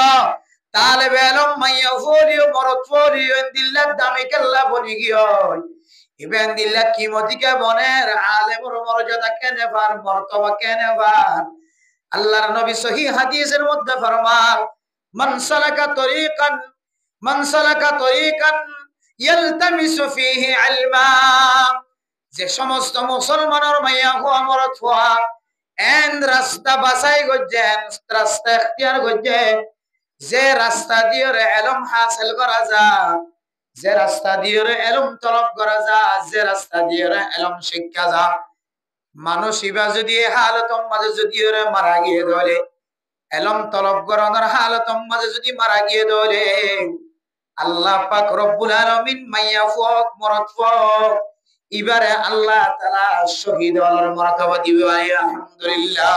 তালেবে ইলম মাইয়া ফুয়ারিও মরদ ফুয়ারিও ইনদিল্লাহ দামি কাল্লা বনি গিও ইবেন দিল্লাহ কিমতিকে বনের আলেমর মর্যাদা কেনে পার মর্তবা কেনে পার আল্লাহর নবী সহিহ হাদিসের মধ্যে ফরমান মান সালাকা তরিকান ইয়ালতামিসু ফিহি ইলমা যে সমস্ত মুসলমানের মাইয়া হওয়া মরদ হওয়া এন রাস্তা বাছাই গজ্জেন রাস্তা ইখতিয়ার গজ্জে যে রাস্তা দিয়ে ইলম হাসিল করা যায় যে রাস্তা দিয়ে ইলম তলব করা যায় যে রাস্তা দিয়ে ইলম শিক্ষা যায় মানুষ ইবা যদি হালতম মাঝে যদি মারা গিয়ে দলে ইলম তলব করানোর হালতম মাঝে যদি মারা গিয়ে দলে আল্লাহ পাক রব্বুল আলামিন মাইয়া ফুক মরদ ফুক ইবারে আল্লাহ তাআলা শহীদ হওয়ার মর্তবা দিবে আলহামদুলিল্লাহ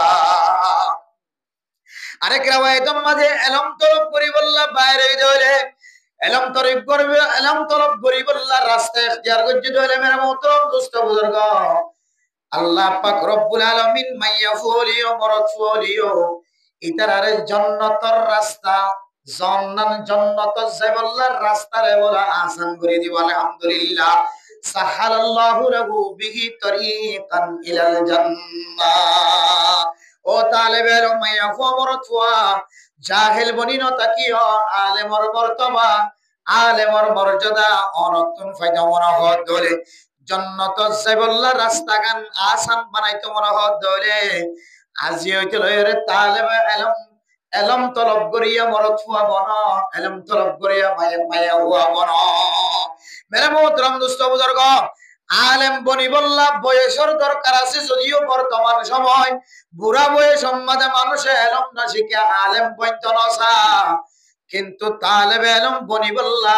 আরেক রাওয়ায়াতের মাঝে ইলম তলব করি বললা বাইরে দলে ইলম তলব করবে ইলম তলব করি বললা রাস্তা ইখতিয়ার করতে দলে মেরা মোহতরম দোস্ত বুজুর্গ আল্লাহ পাক রব্বুল আলামিন মাইয়া ফুলিও মরদ ফুলিও ইতারে জান্নাতের রাস্তা জান্নাত যাইবার রাস্তারে বলা আসান করে দিব আলহামদুলিল্লাহ সাহালাল্লাহু লাহু বিহি তরিকান ইলাল জান্নাহ ও তালেবে ইলম মাইয়া মরদ ফুয়া জাহেল বনিন তাকিও আলেমর মর্তবা আলেমর মর্যাদা অনতুন ফায়দা মনে হদ দলে জান্নাত যাইবার রাস্তা গান আসান বানাইতো মনে হদ দলে আজি হইতে লয়রে তালেবে ইলম এলম তলব করিয়া মরত হুয়া বন, এলম তলব করিয়া মায়া মায়া হুয়া বন। মেরে মোহতরম দোস্ত বুজুর্গ, আলেম বনি বললা বয়সের দরকার আছে, যদিও বর্তমান সময় বুড়া বয়স সম্মাদে মানুষে এলম না শিখে আলেম পর্যন্ত নসা, কিন্তু তালেবে এলম বনি বললা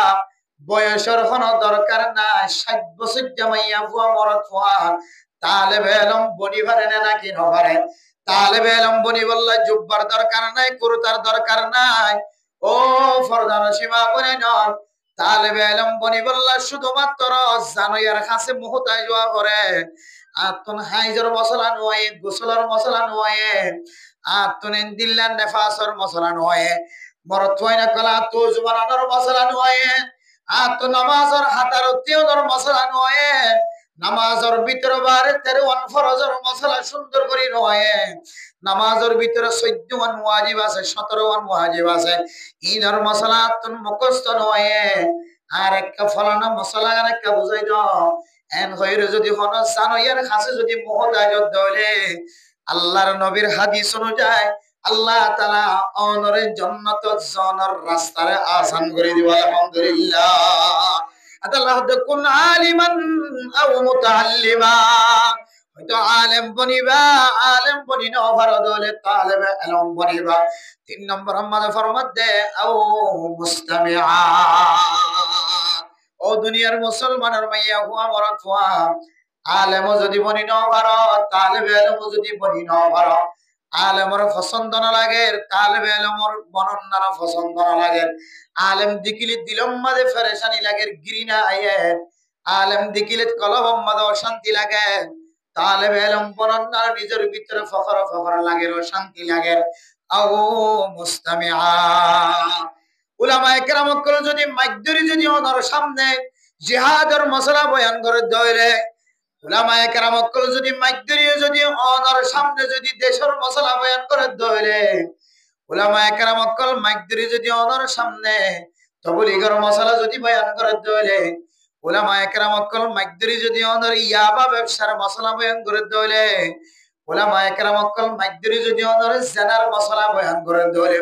বয়সের কোনো দরকার নাই। 60 বছর জামাইয়া হুয়া মরত হুয়া তালেবে এলম বনি পারে না নাকি নপারে? তালেবে এলম বনি বললা জুব্বার দরকার নাই, কুরতার দরকার নাই। ও ফরদান সীমা বনে নন, তালেবে এলম বনি বললা শুধুমাত্র জানোয়ার কাছে মুহতাজ হওয়া করে। আতুন হাইজর মশলা নয়, গোসলের মশলা নয়, আতুন দিল্লার নেফাসর মশলা নয়, মরত হয় না কলা তো জুবানানোর মশলা নয়, আত নামাজর হাতার তিয়দর মশলা নয়, নামাজের ভিতরে বারে 13 ফরজের মশলা সুন্দর করে নয়, নামাজের ভিতরে 14 ওয়াজিব আছে, 17 ওয়াজিব আছে, ঈদের মশলা তুন মুখস্থ নয়। আর একটা ফলানা মশলা আর একটা বুঝাই দাও, এন হইরে যদি হন জানোয়ার কাছে যদি মুহতাজত দলে, আল্লাহর নবীর হাদিস অনুযায়ী আল্লাহ তাআলা অনরে জান্নাত জানার রাস্তারে আসান করে দিবা। আলহামদুলিল্লাহ। আল্লাহ কোন আলিমান আও মুতাআল্লিমা, হয়তো আলেম বনিবা, আলেম বনি না ভারদলে তালেবে ইলম বনিবা। 3 নম্বর আমাদের ফরমাত দে আও মুস্তামিআ। ও দুনিয়ার মুসলমানের মাইয়া হুয়া মরত হুয়া, আলেম যদি বনি না ভারো, তালেবে ইলম যদি বনি না ভারো, আলেমর পছন্দ না লাগে, তালেবে ইলমর বর্ণনা পছন্দ না লাগে, আলেম দিকিলে দিলম মাঝে ফেরেশানি লাগে, গিরিনা আয়ে, আলেম দিকিলে কলব মাঝে অশান্তি লাগে, তালেবে ইলম বর্ণনা নিজের ভিতরে ফখর ফখর লাগে, শান্তি লাগে। আও মুস্তামিআ। উলামায়ে কেরাম কল যদি মাইদুরি যদি ওনার সামনে জিহাদের মশলা বয়ান করে দইলে, উলামায়ে কেরাম কল যদি মাইদুরি যদি ওনার সামনে যদি দেশের মশলা বয়ান করে দইলে, উলামায়ে কেরাম কল মাইদুরি যদি ওনার সামনে তবলিগের মশলা যদি বয়ান করে দইলে, উলামায়ে কেরাম কল মাইদুরি যদি ওনার ইয়াবা ব্যবসার মশলা বয়ান করে দইলে, উলামায়ে কেরাম কল মাইদুরি যদি ওনার জানার মশলা বয়ান করে দইলে,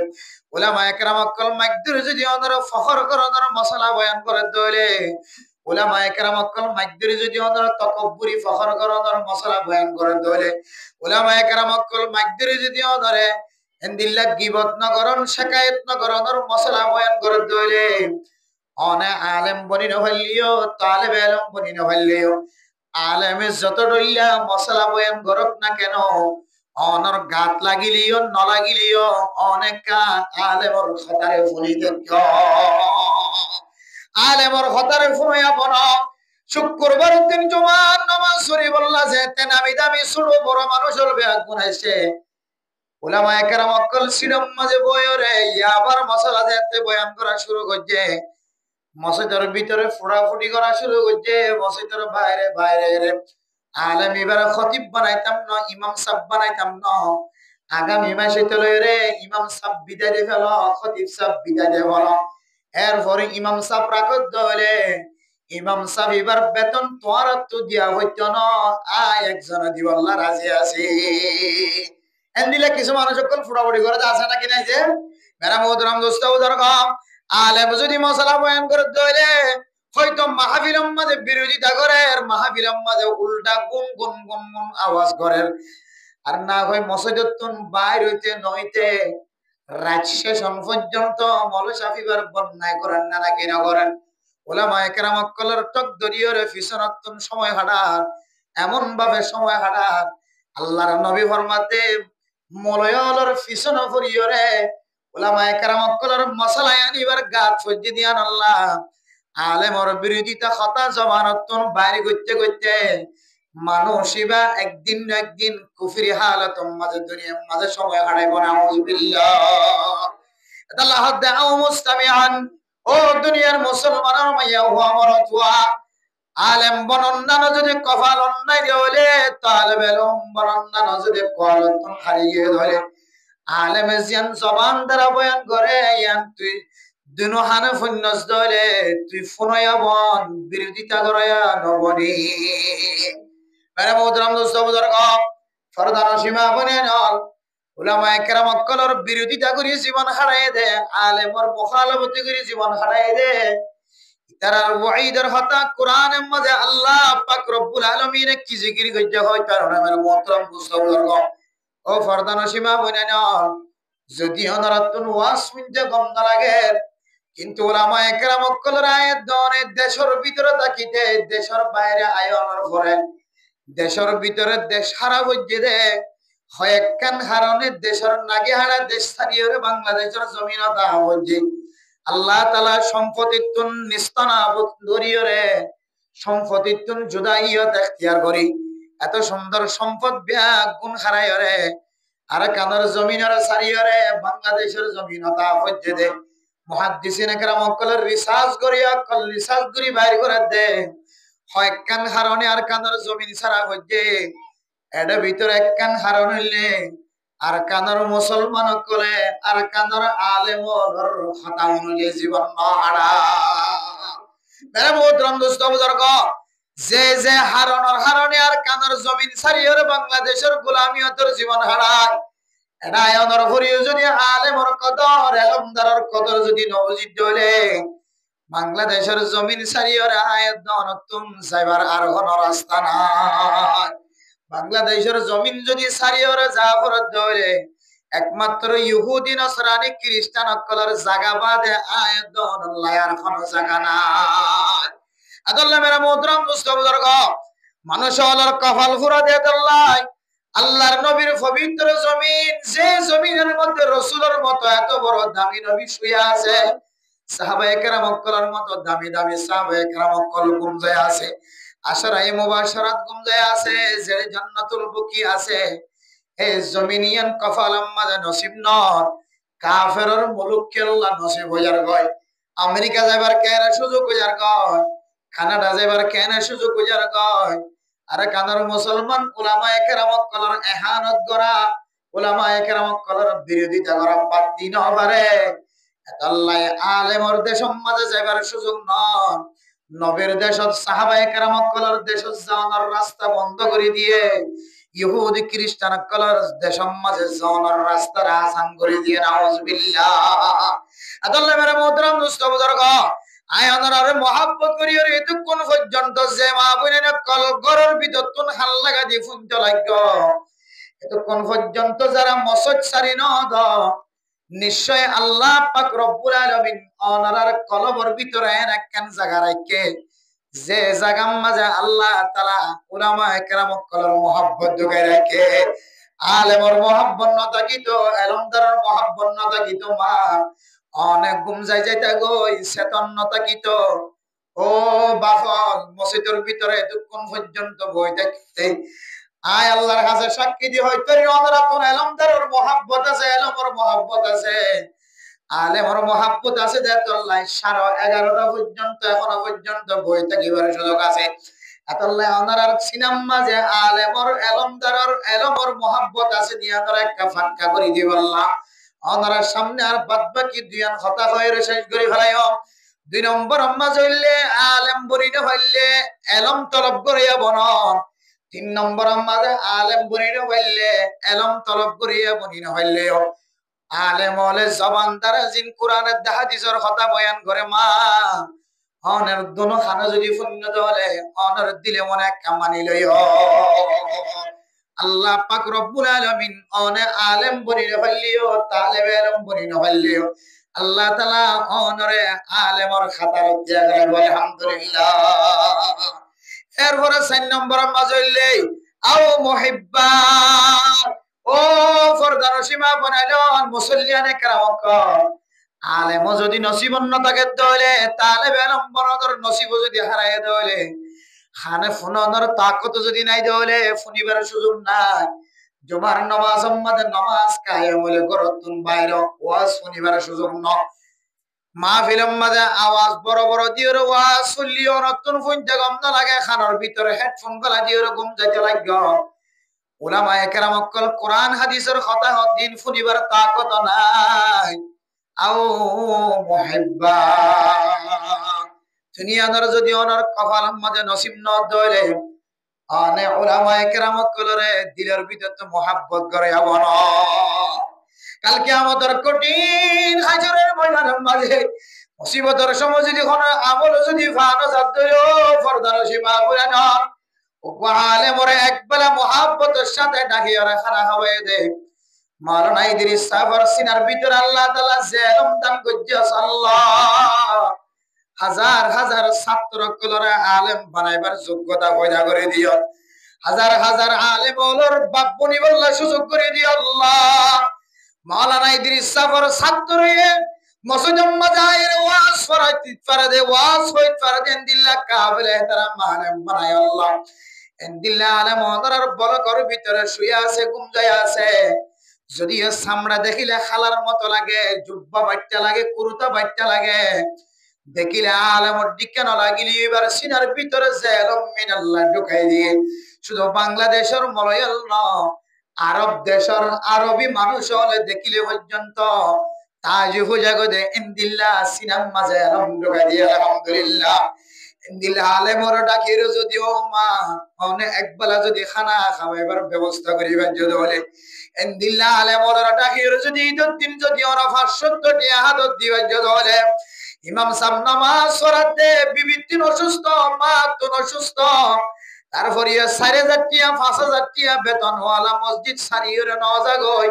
উলামায়ে কেরাম কল মাইদুরি যদি ওনার ফখর করার মশলা বয়ান করে দইলে, উলামায়ে কেরাম কল মাইদুরি যদি ওনার তাকাব্বুরি ফখর করার মশলা বয়ান করে দইলে, উলামায়ে কেরাম কল মাইদুরি যদি ওনার এন্দিল্লা গীবত নগরন শিকায়েত নগরনের মশলা বয়ান করে দইলে, অনে আলেম বনি নহলিও তালেবে ইলম বনি নহলিও, আলেমে যত ডইলা মশলা বয়ান করক না কেন, অনর গাত লাগিলিও ন লাগিলিও অনেকা আলেমর খতারে ফুলি দেখ, আলেমর খতারে ফুয়া বন। শুক্রবার দিন জুমার নামাজ সরি বললা যে তে নামি দামি ছোট বড় মানুষের ব্যাগ গুনাইছে, উলামায়ে কেরাম অকল সিরম মাঝে বয়রে আবার মশলা যেতে বয়ান করা শুরু করছে, মসজিদের ভিতরে ফোড়াফুটি করা শুরু করছে, মসজিদের বাইরে বাইরে। আলেম এবার খতিব বানাইতাম না, ইমাম সাহেব বানাইতাম না, আগামী মাসে তো রে ইমাম সাহেব বিদায় দিয়ে ফেল, খতিব সাহেব বিদায় দিয়ে বলো, এরপরে ইমাম সাহেব রাখত দলে, ইমাম সাহেব এবার বেতন তোমার তো দিয়া হইতো না, আয় একজন দিবাল্লা রাজি আছে। এন দিলে কিছু মানুষ সকল ফুটাফুটি করে আছে নাকি নাই যে মেরা মোহতরম দোস্ত দরকার, আলেম যদি মশলা বয়ান করে দলে হয়তো মাহফিলের মাঝে বিরোধিতা করে, মাহফিলের মাঝে উল্টা গুন গুন গুন গুন আওয়াজ করে, আর না হয় মসজিদতুন বাইর হইতে নইতে রাত শেষন পর্যন্ত মলসাফিবার বন্যায় করেন না নাকি না করেন। উলামায়ে কেরাম কলের টক দরিয়রে ফিসনাতুন সময় হাঁটার, এমন ভাবে সময় হাঁটার, আল্লাহর নবী ফরমাতে মলয়লর ফিসন ফরিয়রে উলামায়ে কেরাম কলের মশলা আনিবার গাত ফজ্জি দিয়ান আল্লাহ, আলেমর বিরোধিতা কথা জবানতুন বাইরে করতে করতে মানুষিবা একদিন না একদিন কুফরি হালাতম মাঝে দুনিয়ার মাঝে সময় হারাইব না। আউযুবিল্লাহ। আল্লাহ দাও মুস্তামিআন। ও দুনিয়ার মুসলমানের মাইয়া হুয়া মরত হুয়া, আলেম বনন্নানো যদি কপাল অন্যায় হলে তালেবে ইলম বনন্নানো যদি কলতন হারিয়ে ধরে, আলেমে জিয়ান জবান দ্বারা বয়ান করে ইয়ান তুই দুনো হানে ফন্নস ধরে তুই ফোনয়া বন বিরোধিতা করয়া নবনি। মেরে মোহতরম দোস্ত বুজুর্গ, ফরদান সীমা বনে নল, উলামায়ে কেরাম অকলর বিরোধিতা করি জীবন হারাই দে, আলেমর মুখালাফতি করি জীবন হারাই দে। তারার ওয়াইদের হতা কোরআনের মধ্যে আল্লাহ পাক রব্বুল আলামিন কি জিকির কইতে হয় তার নামের মোহতরম মুসলমান ও ফরদান সীমা বনেন। যদি হনারাতুন ওয়াজ শুনতে গম না লাগে, কিন্তু উলামায়ে কেরাম অকলর আয়াত দনে দেশের ভিতরে তাকিতে দেশের বাইরে আয়নের পরে দেশের ভিতরে দেশ হারা হইছে দে হয় একখান হারনে দেশের নাগে হারা দেশ স্থানীয় বাংলাদেশের জমিনতা হইছে। আল্লাহ তাআলা সম্পত্তিতুন নিস্তানা দরিয়রে সম্পত্তিতুন জুদাইয়ত ইখতিয়ার করি এত সুন্দর সম্পদ বিয়া গুণ হারায়রে আর কানের জমিনের সারিয়রে বাংলাদেশের জমিনতা হইছে দে। মুহাদ্দিসিনে কেরাম অকলের রিসার্চ করি বাইর করে দে হয় একখান হারনে আর কানের জমিন ছাড়া হইছে। এর ভিতরে একখান হারন হইলে আর কানের মুসলমান করে আর কানের আলেমর কথা অনুযায়ী জীবন হারা। মেরে মোহতরম দোস্ত বুজুর্গ, যে যে হারনে আর কানের জমিন ছাড়িয়ে বাংলাদেশের গোলামিয়তের জীবন হারায়, এটা আয়নের ভরিও যদি আলেমর কদর এলমদারের কদর যদি নবজিত হলে বাংলাদেশের জমিন ছাড়িয়ে আয়াত দনতুম সাইবার আর কোনো রাস্তা নাই। বাংলাদেশের জমিন যদি সারিয়রে জাফরত ধরে একমাত্র ইহুদি নসরানি খ্রিস্টান অকলের জায়গা বাদে আয়াতন লায়ার কোনো জায়গা নাই। আদল্লাহ মেরা মুহতরম দোস্ত বুজুর্গ, মানুষ হলার কপাল ফুরা দিয়ে দল্লাই আল্লাহর নবীর পবিত্র জমিন, যে জমিনের মধ্যে রাসূলের মতো এত বড় দামি নবী শুয়ে আছে, সাহাবায়ে কেরাম অকলের মতো দামি দামি সাহাবায়ে কেরাম অকল গুমজে আছে, আশরায়ে মুবাশশারাত গুমজে আছে, যে জান্নাতুল বুকি আছে। এই জমিনিয়ান কপাল আম্মাদে নসিব নর কাফেরর মুলুককে আল্লাহ নসিব হইয়ার গয়। আমেরিকা যাইবার কেন সুযোগ হইয়ার গয়, কানাডা যাইবার কেন সুযোগ হইয়ার গয়। আরে কানার মুসলমান উলামায়ে কেরাম অকলর এহানত করা, উলামায়ে কেরাম অকলর বিরোধিতা করা বাদ দিন হবারে আল্লাহ আলেমর দেশ মাঝে যাইবার সুযোগ নন। নবীর দেশত সাহাবায়ে কেরাম অকলর দেশত যাওয়ার রাস্তা বন্ধ করে দিয়ে ইহুদি খ্রিস্টান অকলর দেশ মাঝে যাওয়ার রাস্তা আসান করে দিয়ে নাউজুবিল্লাহ। আল্লাহ মেরে মুহতরম দোস্ত বুজুর্গ, আয়নার আরে মহব্বত করি আর এতক্ষণ পর্যন্ত যে মা বোনের কল গরর ভিতর তুন হাল লাগা দিয়ে ফুনতে লাগো, এতক্ষণ পর্যন্ত যারা মসজিদ সারি ন দ নিশ্চয় আল্লাহ পাক রব্বুল আলামিন ওনার কলবর ভিতরে একখান জায়গা রাখে, যে জায়গার মাঝে আল্লাহ তাআলা উলামায়ে কেরাম কলর মহব্বত ঢুকাই রাখে। আলেমর মহব্বত না থাকিত, এলমদারের মহব্বত না থাকিত মা অনেক গুম যাইতা গই চেতন না থাকিত। ও বাফল মসজিদের ভিতরে এতক্ষণ পর্যন্ত বই থাকতে আয় আল্লাহর কাছে সাক্ষী দি হয়তো ওনারা তোর এলমদারের মহব্বত আছে, এলমর মহব্বত আছে, আলেমর মহব্বত আছে, দেতল্লাহ 11:30 পর্যন্ত এখনো পর্যন্ত বই থাকিবার সুযোগ আছে। এতল্লাহ ওনার সিনাম মাঝে আলেমর এলমদারের এলমর মহব্বত আছে দিয়া তোরা একটা ফাঁকা করে দিব আল্লাহ। ওনার সামনে আর বাদ বাকি দুইয়ান হতা হয়ে শেষ করে ফেলাইও। 2 নম্বর আম্মা হইলে আলেম বরিনে হইলে এলম তলব করিয়া বনন। 3 নম্বর আম্মাদে আলেম বনিনে হইলে এলম তলব করিয়া বনিনে হইলেও আলেম হলে জবান দ্বারা জিন কোরআনের হাদিসের কথা বয়ান করে মা অনের দোনো খানা যদি পুণ্য হলে অনের দিলে মনে কামানি লইও। আল্লাহ পাক রব্বুল আলামিন অনে আলেম বনিনে হইলেও তালেব এলম বনিনে হইলেও আল্লাহ তাআলা অনরে আলেমর খাতার দিয়া গেল আলহামদুলিল্লাহ। এরপরে 4 নম্বর মাঝে আও মুহিব্বা, ও ফরদার সীমা বানাইলেন মুসল্লিয়ানে কেরামক আলেম যদি নসিব ন থাকে তাহলে তালেব এলম বনদর নসিব যদি হারায় দেলে খানে ফুনদর তাকত যদি নাই দেলে ফুনিবার সুযোগ নাই। জুমার নামাজ আমাদের নামাজ কায়ে বলে গরতুন বাইরে ওয়াজ ফুনিবার সুযোগ ন। মাহফিলের মাঝে আওয়াজ বড় বড় দিয়ে ওয়াজ শুনলিও নতুন ফোন গম না লাগে, খানোর ভিতরে হেডফোন গলা দিয়ে ঘুম যাইতে লাগলো। উলামায়ে কেরাম অকল কোরআন হাদিসের কথা দিন ফুনিবার তাকত নাই। আও মুহিব্বা, দুনিয়ার যদি ওনার কপাল মাঝে নসিব ন দইলে আনে উলামায়ে কেরাম অকলরে দিলের ভিতর তো মহব্বত করে আবন। কাল কিয়ামতের কঠিন হাজরের ময়দানের মাঝে মুসিবতের সময় যদি কোন আমল যদি ফানো যাত্রীও পর্দার সীমা বলে না ও আলেমরে একবেলা মুহাব্বতের সাথে ডাকিয়ে খানা খাওয়াই দে মাওলানা ইদ্রিস সাহেবের সিনার ভিতর আল্লাহ তাআলা জেলম দান করেছে আল্লাহ হাজার হাজার ছাত্র কলরে আলেম বানাইবার যোগ্যতা পয়দা করে দিও হাজার হাজার আলেম ওলর বাপ বনিবল্লা সুযোগ করে দিও আল্লাহ মাওলানা ইদ্রিস সাহেবের ছাত্ররে মসজিদুল মাজাহির ওয়াজ ফরাইতে পারে দে ওয়াজ হইতে পারে দেন দিল্লাহ কাবিলে তারা আলেম বানায় আল্লাহ দিল্লাহ আলেম ওনার বড় কর ভিতরে শুয়ে আছে ঘুমজায় আছে যদিও সামরা দেখিলে খালার মতো লাগে জুব্বা বাচ্চা লাগে কুরুতা বাচ্চা লাগে দেখিলে আলেমর দিকে না লাগিলে এবার সিনার ভিতরে জেলম মিনাল্লাহ ঢুকাই দিয়ে শুধু বাংলাদেশের মলয়াল না আরব দেশের আরবি মানুষ হলে দেখিলে পর্যন্ত তাজি হুজাগো দে ইনদিল্লাহ সিনাম মাঝে আলম ঢুকাই দিয়ে আলহামদুলিল্লাহ ইনদিল্লাহ আলেমর ডাকির যদিও মা অনে একবেলা যদি খানা খাওয়াইবার ব্যবস্থা করিবার যদি বলে ইনদিল্লাহ আলেমর ডাকির যদি ঈদের দিন যদি ওরা 570 টি হাদত দিবার যদি বলে ইমাম সাহেব নামাজ পড়াতে বিবিতিন অসুস্থ মা তো অসুস্থ তারপরে 4000 টাকা 5000 টাকা বেতন ওয়ালা মসজিদ সারিয়রে নওয়াজা গই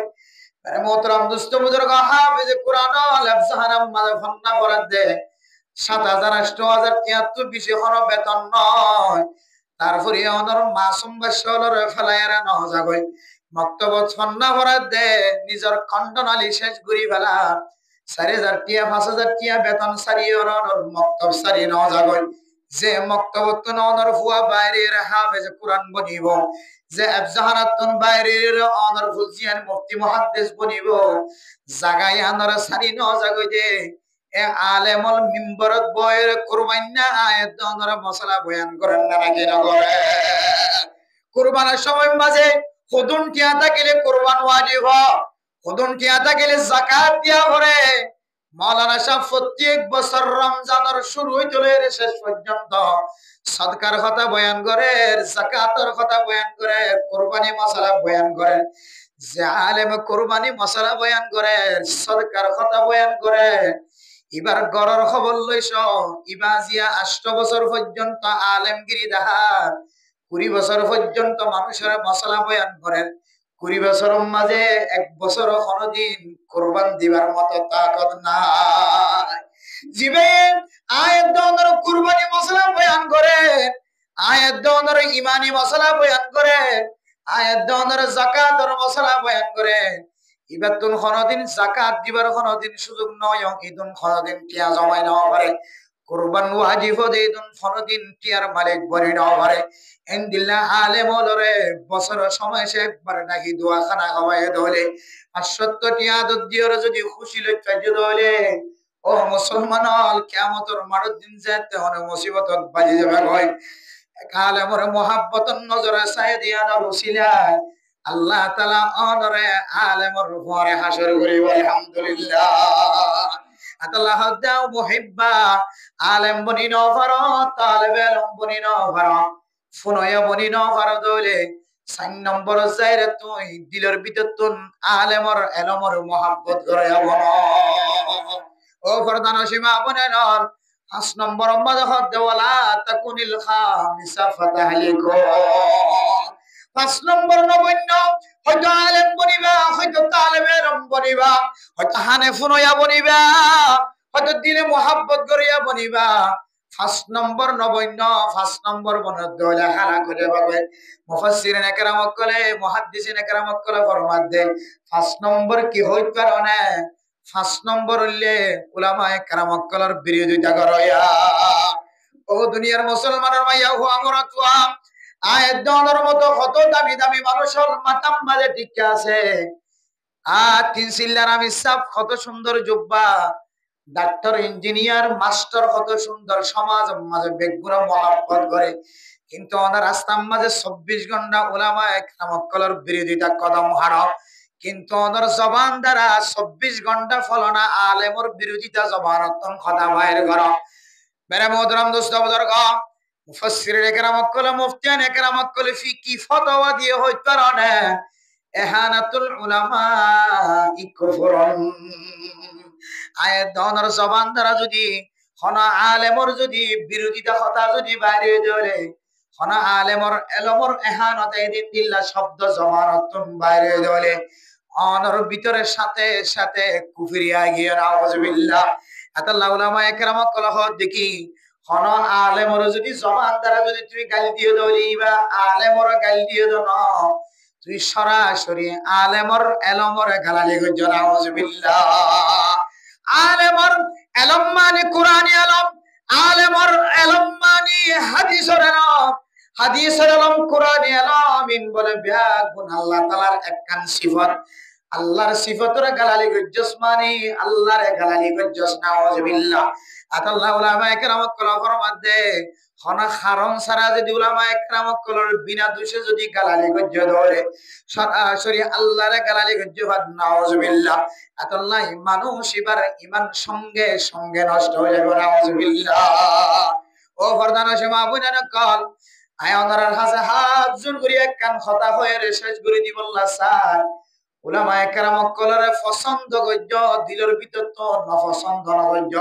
আরে মোহতারাম দোস্ত বুজুর্গ হাফেজ কোরআন লফজ হারাম মাঝে ফন্না পড়াতে 7000 8000 টাকা তো বেশি কোনো বেতন নয় তারপরে ওনার মাসুম বাচ্চাদের ফেলাইরা নওয়াজা গই মক্তবত ফন্না পড়াতে নিজের খণ্ডনালী শেষ করি ফেলা 4000 টাকা 5000 টাকা বেতন সারিয়র মক্তব সারি নওয়াজা গই যে মক্তবত নওনার ফুয়া বাইরের হাফেজ কোরআন বনিব যে আফজাহানাতুন বাইরের অনার ফুজিয়ান মুফতি মুহাদ্দিস বনিব জাগায় আনার সারি নওয়াজা গই দে এ আলেমুল মিম্বরত বয়ের কুরবান্না আয়াত অনার মশলা বয়ান করেন না নাকি না করে কুরবানের সময় মাঝে খুদুন টিয়া থাকিলে কুরবান ওয়াজিব খুদুন টিয়া থাকিলে যাকাত দিয়া করে মাওলানা সাহেব প্রত্যেক বছর রমজানের শুরু হইতে শেষ পর্যন্ত সদকার কথা বয়ান করে যাকাতের কথা বয়ান করে কুরবানি মশলা বয়ান করে যে আলেম কুরবানি মশলা বয়ান করে সদকার কথা বয়ান করে এবার গড়র খবর লইছ ইবাজিয়া 8 বছর পর্যন্ত আলেমগিরি দেখার 20 বছর পর্যন্ত মানুষের মশলা বয়ান করেন 20 বছরের মাঝে 1 বছর কোনদিন কুরবান দিবার মতো তাকত নাই জীবেন আয়াত দনের কুরবানি মশলা বয়ান করে আয়াত দনের ঈমানি মশলা বয়ান করে আয়াত দনের যাকাতের মশলা বয়ান করে ইবাতুন কোনদিন যাকাত দিবার কোনদিন সুযোগ নয় ইদুন কোনদিন টিয়া জমাই না পারে কুরবান ওয়াজিব দেইদুন কোনদিন টিয়ার মালিক বনি না পারে ইনদিল্লাহ আলেম হলরে বছর সময় সে একবার নাকি দোয়া খানা খাওয়াই দলে 570 টিয়া দিয়র যদি খুশি লইতে দলে ও মুসলমান হল কিয়ামতের মারুদ দিন যেতে হনে মুসিবতত বাজি যাবে হয় আলেমর মোহাব্বতন নজরে চাই দিয়া না রসিলা আল্লাহ তাআলা অনরে আলেমর উপরে হাসর করিব আলহামদুলিল্লাহ আল্লাহ দাও মুহিব্বা আলেম বনি নফর তালেবে আলম বনি নফর ফুনয়া বনি নফর দলে 4 নম্বর যাইরে তুই দিলের ভিতর তুন আলেমর এলমর মোহাব্বত করে বন ও ফরদান সীমা বনেনর 5 নম্বর মাযহ দেওয়ালা তাকুনিল খামিসা ফাতাহলিকো 5 নম্বর নবন্য হয়তো আলেম বনিবা হয়তো তালেবে আলম বনিবা হয়তো হানেফ নয়া বনিবা হয়তো দিলে মোহাব্বত করিয়া বনিবা 5 নম্বর নবন্য 5 নম্বর বনদ দলা খানা করে পাবে মুফাসসিরিন একরাম কলে মুহাদ্দিসিন একরাম কলে ফরমাত দে 5 নম্বর কি হইত পারে 5 নম্বর হইলে উলামা একরাম কলের বিরোধিতা করয়া ও দুনিয়ার মুসলমানের মাইয়া হো আমরা তুয়া আয়াত দনের মতো কত দামি দামি মানুষের মাথার মাঝে টিকে আছে আর 3 সিল্লার আমি সব কত সুন্দর জুব্বা ডাক্তার ইঞ্জিনিয়ার মাস্টার কত সুন্দর সমাজ মাঝে বেগুনা মহব্বত করে কিন্তু ওনার রাস্তার মাঝে 24 ঘন্টা উলামা একরাম কলের বিরোধিতা কদম হারা কিন্তু ওনার জবান দ্বারা 24 ঘন্টা ফলনা আলেমর বিরোধিতা জবানতন কথা বাইর করা মেরে মোহতরম দোস্ত বুজুর্গ মুফাসসিরিন একরাম কলে মুফতিয়ান একরাম কলে ফিকি ফতোয়া দিয়ে হইতো না এহানাতুল উলামা কুফরুন। আয়াত দনের জবান দ্বারা যদি কোন আলেমর যদি বিরোধিতা কথা যদি বাইরে ধরে, কোন আলেমর এলমর এহানত এদিন দিল্লা শব্দ জবানতুন বাইরে ধরে, অনর ভিতরে সাথে সাথে কুফরিয়া গিয়ে নাউজুবিল্লাহ। আতাল্লাহ উলামা একরাম কলহ দেখি কোন আলেমর যদি জবান দ্বারা যদি তুমি গালি দিয়ে ধরি বা আলেমর গালি দিয়ে দাও, তুই সরাসরি আলেমর এলমর গালালি গজ্জ নাউজুবিল্লাহ। আলেমর এলম মানে কুরআনি এলম, আলেমর এলম মানে হাদিসের এলম, হাদিসের এলম কুরআনি এলম বলে ব্যাগুন আল্লাহ তাআলার একখান সিফত। আল্লাহর সিফতের গালালি গজ্জস মানে আল্লাহর গালালি গজ্জস নাউজুবিল্লাহ। আতাল্লাহ উলামা একরাম কল ফরমাদে হনা হারম সারা যদি উলামা একরাম কলর বিনা দোষে যদি গালালি গজ্জ ধরে, সরাসরি আল্লাহর গালালি গজ্জ বাদ নাউজুবিল্লাহ। আতাল্লাহ মানুষ এবার ঈমান সঙ্গে সঙ্গে নষ্ট হয়ে যাবে নাউজুবিল্লাহ। ও ফরদানা সেমা বুনান কল আয় ওনার হাতে হাত জোর করি একখান কথা হয়ে রে শেষ করে দিবল্লা স্যার উলামা একরাম কলরে পছন্দ গজ্জ দিলের ভিতর তো নপছন্দ না গজ্জ,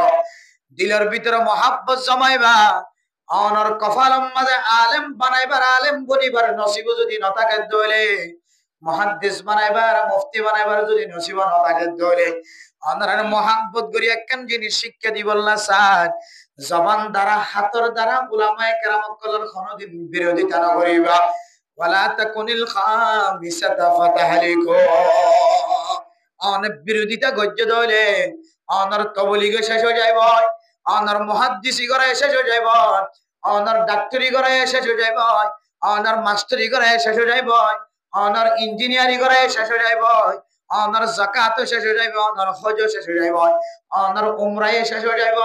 দিলের ভিতরে মহাব্বত জমাইবা, অনর কফালম মাঝে আলেম বানাইবার আলেম বনিবার নসিব যদি নতাকে দইলে, মুহাদ্দিস বানাইবার মুফতি বানাইবার যদি নসিব নতাকে দইলে, অনর মহাব্বত করি একখান জিনিস শিক্ষা দিবল্লা স্যার জবান দ্বারা হাতর দ্বারা উলামা একরাম কলর কোনদিন বিরোধিতা না করিবা। ওয়ালা তাকুনিল খামিসাতা ফাতাহলিকু। অনেক বিরোধিতা গজ্জ দইলে অনর তবলিগ শেষ হয়ে যাইব, অনর মুহাদ্দিসি করে শেষ হয়ে যাইব, অনর ডাক্তারি করে শেষ হয়ে যাইব, অনর মাস্টারি করে শেষ হয়ে যাইব, অনর ইঞ্জিনিয়ারিং করে শেষ হয়ে যাইব, অনর যাকাত শেষ হয়ে যাইব, অনর হজ শেষ হয়ে যাইব, অনর উমরায়ে শেষ হয়ে যাইব,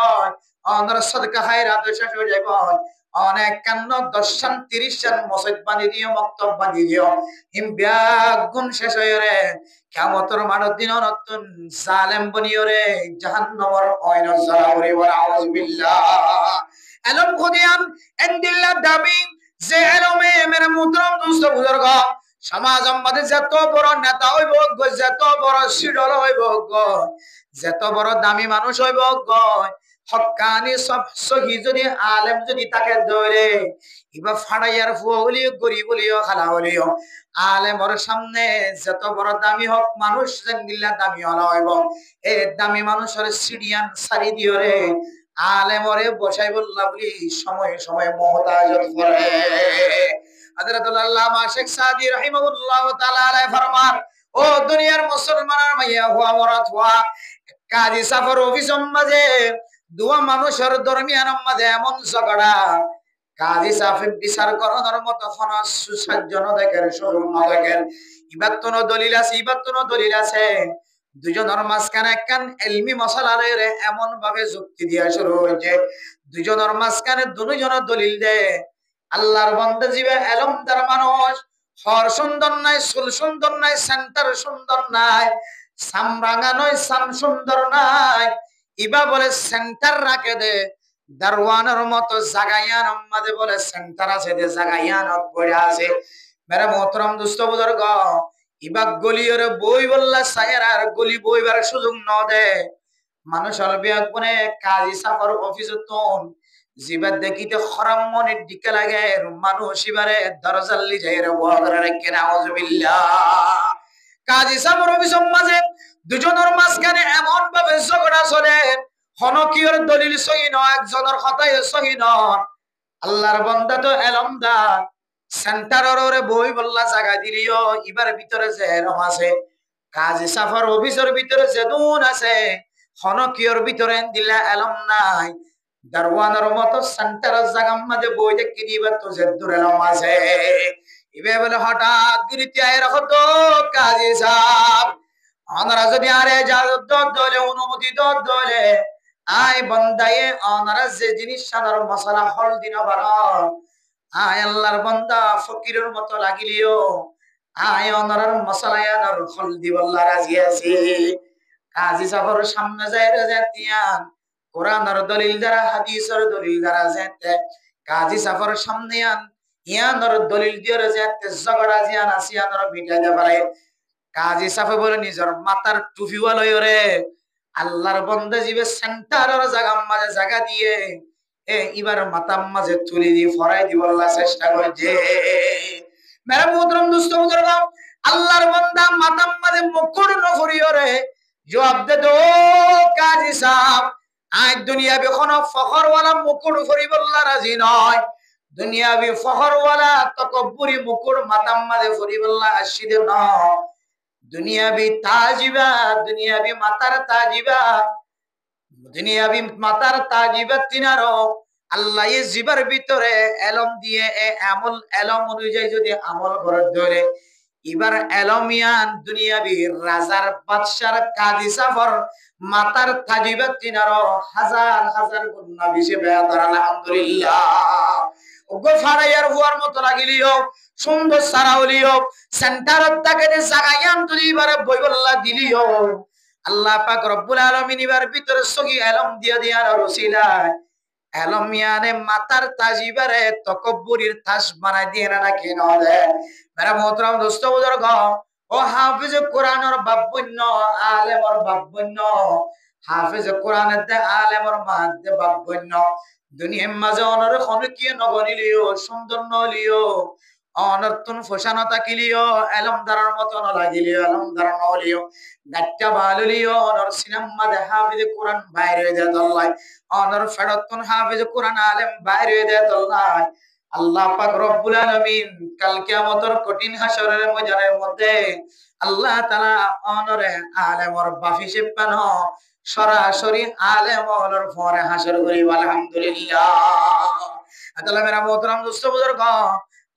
অনর সদকা খায়রাত শেষ হয়ে যাইব, অনেক কান্ন 10 30 মসজিদ বানিয়ে দিও, মক্তব বানিয়ে দিও, হিম ব্যাগুন শেষ হয়ে রে কিয়ামতের মানব দিন নতুন জালেম বনিও রে জাহান্নামের আইন জ্বালাওরে ওয়া আউযুবিল্লাহ। এলম খুদিয়াম ইনদিল্লাহ দাবি যে এলমে মেরে মুহতরম দোস্ত বুজুর্গ সমাজ আমাদের যত বড় নেতা হইব গো, যত বড় সিডল হইব গো, যত বড় দামি মানুষ হইব গো, হক্কানি সব সহি যদি আলেম যদি তাকে ধরে ইবা ফাড়াইয়ার ফুয়া হলিও গরিব হলিও খালা হলিও আলেমর সামনে যত বড় দামি হোক মানুষ জানদিল্লা দামি হলা হইব, এ দামি মানুষের সিডিয়ান সারি দিও রে আলেমরে বসাই বললা বলি সময় সময় মুহতাজত করে। হযরতুল আল্লামা শেখ সাদি রাহিমাহুল্লাহ তাআলা আলাইহি ফরমান, ও দুনিয়ার মুসলমানের মাইয়া হুয়া মরাত হুয়া কাজী সাফর অফিসম মাঝে দুয়া মানুষের দরমিয়ান মাঝে এমন ঝগড়া, কাজী সাফিব বিচার করার মতো কোন সুসজ্জন দেখেন সুযোগ না দেখেন, ইবাত কোন দলিল আছে, ইবাত কোন দলিল আছে, দুজনের মাঝখানে একখান ইলমি মশলা রে এমন ভাবে যুক্তি দিয়া শুরু হয়েছে, দুজনের মাঝখানে দুজনের দলিল দে আল্লাহর বান্দা জিবে এলমদার মানুষ, হর সুন্দর নাই, চুল সুন্দর নাই, সেন্টার সুন্দর নাই, সামরাঙা নয়, সাম সুন্দর নাই, ইবা বলে সেন্টার রাখে দে দারওয়ানের মতো জাগাইয়ান আমাদের বলে সেন্টার আছে দে জাগাইয়ান পড়ে আছে। মেরে মোহতরম দোস্ত বুজুর্গ ইবা গলিয়র বই বললা সায়ের আর গলি বইবার সুযোগ ন দে মানুষ অলবিয়াক বনে কাজী সাফর অফিসতন জিবার দেখিতে খরাম মনের দিকে লাগে মানুষ ইবারে দরজাল্লি যায় রে বগরে রেখে নাউজুবিল্লাহ। কাজী সাফর অফিসের মাঝে দুজনের মাঝখানে এমন ভাবে ঝগড়া চলে, হনকিয়র দলিল সহি ন, একজনের কথাই সহি ন, আল্লাহর বান্দা তো এলমদার সেন্টারের বই বললা জায়গা দিলিও ইবার ভিতরে যে এরম আছে, কাজী সাফর অফিসের ভিতরে যে দুন আছে, হনকিয়র ভিতরে দিলা এলম নাই, দারওয়ানের মতো সেন্টারের জায়গা মাঝে বই দেখি দিবা তো যে দূর এলম আছে। ইবে বলে হঠাৎ গিরিতে আয়ের হতো কাজী সাহেব আমরা যদি আরে ইজাজত দলে অনুমতি দলে আয় বান্দায়ে ওনারা যে জিনিস সাদার মশলা হল দিন বারা আয় আল্লাহর বান্দা ফকিরের মতো লাগিলিও আয় ওনার মশলায়ার হল দিবল্লা রাজি আছে। কাজী সাফর সামনে যায় রাজাতিয়ান কোরআনের দলিল দ্বারা হাদিসের দলিল দ্বারা যেতে কাজী সাফর সামনে আন ইয়ানোর দলিল দিয়ে যেতে ঝগড়া জিয়ান আসিয়ানোর মিটাইতে পারে। কাজী সাফে বলে নিজের মাথার টুপিওয়ালা রে আল্লাহর বন্দে জিবে সেন্টারের জায়গা মাঝে জায়গা দিয়ে এবার মাথার মাঝে তুলি দিয়ে ফরাই দিব আল্লাহ চেষ্টা করে যে মেরা মুহতরম দোস্ত বুজুর্গ আল্লাহর বান্দা মাথার মাঝে মুকুট নফরিও রে জবাব দে দো কাজী সাহেব আজ দুনিয়াবি কোনো ফখরওয়ালা মুকুট ফরিবল্লা রাজি নয় দুনিয়াবি ফখরওয়ালা তকব্বুরি মুকুট মাথার মাঝে ফরিবল্লা আসিদে নয় দুনিয়াবি তাজিবা দুনিয়াবি মাতার তাজিবা দুনিয়াবি মাতার তাজিবা তিনারো আল্লাহ এই জিবার ভিতরে এলম দিয়ে আমল এলম অনুযায়ী যদি আমল করে ধরে এবার এলমিয়ান দুনিয়াবি রাজার বাদশার কাজী সাফর মাতার তাজিবা তিনারো হাজার হাজার গুণা বেশি বেয়াদার আলহামদুলিল্লাহ ওগো ফাড়াইয়ার হুয়ার মতো লাগিলিও সুন্দর সারাউলিও সেন্টারত তাকে জাগাইয়াম তুই এবারে বইবল্লা দিলিও আল্লাহ পাক রব্বুল আলামিন এবার ভিতরে সগি এলম দিয়া দিয়ার রসিলায় এলমিয়ানে মাতার তাজিবারে তকব্বুরির তাস বানাই দিয়ে না কেন দে মেরা মোহতরম দোস্ত বুজুর্গ ও হাফিজ কোরআনের বাবুন্য আলেমর বাবুন্য হাফিজ কোরআনের দে আলেমর মাদ্দে বাবুন্য দুনিয়ার মাঝে অনর খনকিয়ে নগনিলিও সুন্দর নলিও অনর্তন ফসানো তাকিলিও এলম দারার মতো লাগিলিও এলম দারা নলিও গাট্টা বালুলিও অনর সিনেমা দে হাফিজ কোরআন বাইরে দে দল্লাই অনর ফেরতন হাফিজ কোরআন আলেম বাইরে দে দল্লাই আল্লাহ পাক রব্বুল আলামিন কাল কিয়ামতের কঠিন হাসরের ময়দানের মধ্যে আল্লাহ তাআলা অনরে আলেমর বাফিসে পানো সরাসরি আলেম ওলর পরে হাসর করি আলহামদুলিল্লাহ আল্লাহ মেরা মোহতরম দোস্ত বুজুর্গ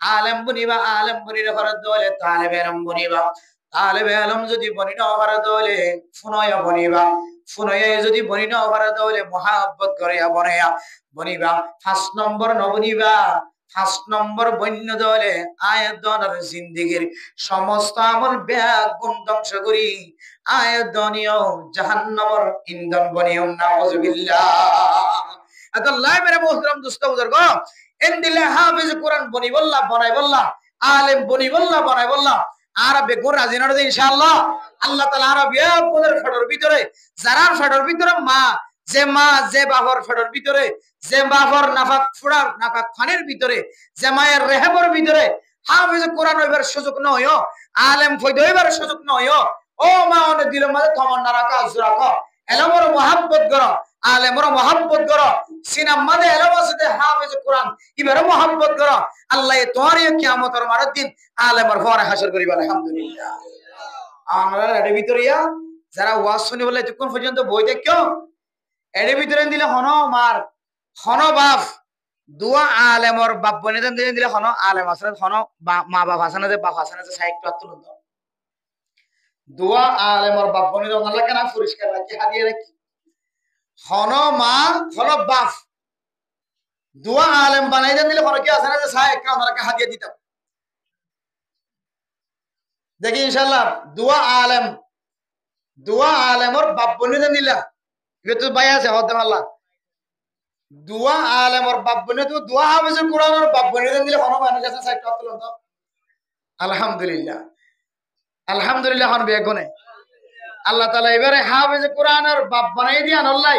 আলেম বনিবা আলেম বনির ঘর দলে তালেবে আলম বনিবা তালেবে আলম যদি বনিন ঘর দলে ফুনয়া বনিবা ফুনয়া যদি বনিন ঘর দলে মুহাব্বত করিয়া বনিয়া বনিবা 5 নম্বর নবনিবা 5 নম্বর বন্য দলে আয়াতনের জিন্দেগীর সমস্ত আমল ব্যাগ গুণ ধ্বংস করি আয়াতনীয় জাহান্নামের ইন্ধন বনিও নাউজুবিল্লাহ আল্লাহ মেরে মুহতারাম দোস্ত বুজুর্গ এন্দিলে হাফিজ কোরআন বনি বল্লাহ বনাই বল্লাহ আলেম বনি বল্লাহ বনাই বল্লাহ আর বেগুন রাজি নড়ে ইনশাআল্লাহ আল্লাহ তাআলা আরবিয়া কোনের ফেডর ভিতরে যারার ফেডর ভিতরে মা যে বাবার ফেডর ভিতরে যে বাবার নাফাক ফুড়ার নাফাক খানের ভিতরে যে মায়ের রেহেবর ভিতরে হাফিজ কোরআন হইবার সুযোগ নয় আলেম ফয়দ হইবার সুযোগ নয় ও মা ওনে দিল মাঝে তমন্না রাখা আজ রাখো এলমর মোহাব্বত করো আলেমর মোহাব্বত করো সিনাম মাঝে এলম আছে হাফিজ কোরআন ইবারে মোহাব্বত করো আল্লাহ তোমার কিয়ামতের মারার দিন আলেমর পরে হাসর করিবা আলহামদুলিল্লাহ আমরা এর ভিতরিয়া যারা ওয়াজ শুনি বলে এতক্ষণ পর্যন্ত বই দেখো এর ভিতরে দিলে হনো মার হনো বাপ দুয়া আলেমর বাপ বনে দিলে হনো আলেম আসলে হনো মা বাপ হাসানে যে বাপ হাসানে যে সাহিত্য তুলন দুয়া আলেমর বাপ বনে আল্লাহ কেন পরিষ্কার রাখি হাদিয়ে রাখি হনো মা হনো বাপ দুয়া আলেম বানাই দিলে হনো কি হাসানে যে সাহিত্য ওনাকে হাদিয়ে দিতাম দেখি ইনশাআল্লাহ দুয়া আলেমর বাপ বনে দিলা তো ভাই আছে হতে আল্লাহ দুয়া আলেমর বাপ বনে তো দুয়া হাফিজ কোরআনের বাপ বনে দিলে হনো মানুষ আছে সাহিত্য তুলন তো আলহামদুলিল্লাহ আলহামদুলিল্লাহ হন বেগুনে আল্লাহ তাআলা এবারে হাফেজ কোরআনের বাপ বানাই দিয়ান আল্লাহ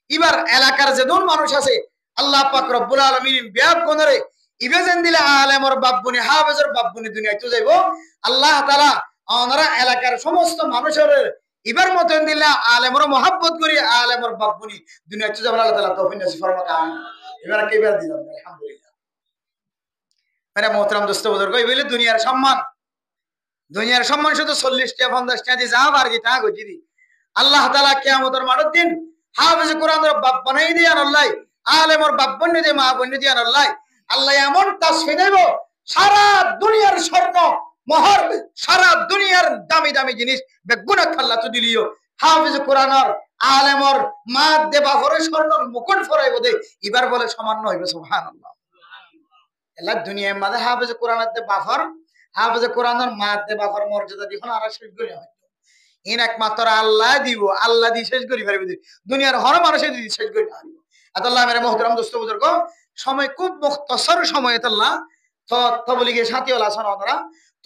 এবার এলাকার যে দূর মানুষ আছে আল্লাহ পাক রব্বুল আলামিন বিয়াব কোনরে ইবেজেন দিলে আলেমর বাপ বনি হাফেজের বাপ বনি দুনিয়ায় তো যাইবো আল্লাহ তাআলা ওনারা এলাকার সমস্ত মানুষের এবার মতন দিলে আলেমর মোহাব্বত করি আলেমর বাপ বনি দুনিয়ায় তো যাবে আল্লাহ তাআলা তৌফিক নসিব ফরমাক আমিন এবার কেবার দিলাম আলহামদুলিল্লাহ মেরা মোহতারাম দোস্ত বুজুর্গ এই বলে দুনিয়ার সম্মান শুধু 40 টা 50 টা দিয়ে যাও আর কি তা গজি দি আল্লাহ তাআলা কিয়ামতের মাঠের দিন হাফেজ কোরআনের বাপ বানাই দিয়ান আল্লাহ আলেমর বাপ বনি দিয়ে মা বনি দিয়ান আল্লাহ আল্লাহ এমন তাসফি দেব সারা দুনিয়ার স্বর্ণ মোহর সারা দুনিয়ার দামি দামি জিনিস বেগুনা আল্লাহ তো দিলিও হাফেজ কোরআনের আলেমর মা দেবা ভরে স্বর্ণর মুকুট ফরাইব দে এবার বলে সামান্য হইবে সুবহানাল্লাহ আল্লাহ দুনিয়ার মাঝে হাফেজ কোরআনের দে বাফর হাফেজ কোরআনের মা দে বাফর মর্যাদা দিখন আর শেষ করি হয় ইন একমাত্র আল্লাহ দিব আল্লাহ দি শেষ করি পারবে দুনিয়ার হর মানুষে দি শেষ করি পারবে আল্লাহ মেরে মুহতারাম দোস্ত বুজুর্গ সময় খুব মুখতাসার সময় আল্লাহ তো তবলিগের সাথী ওলা আছেন ওনারা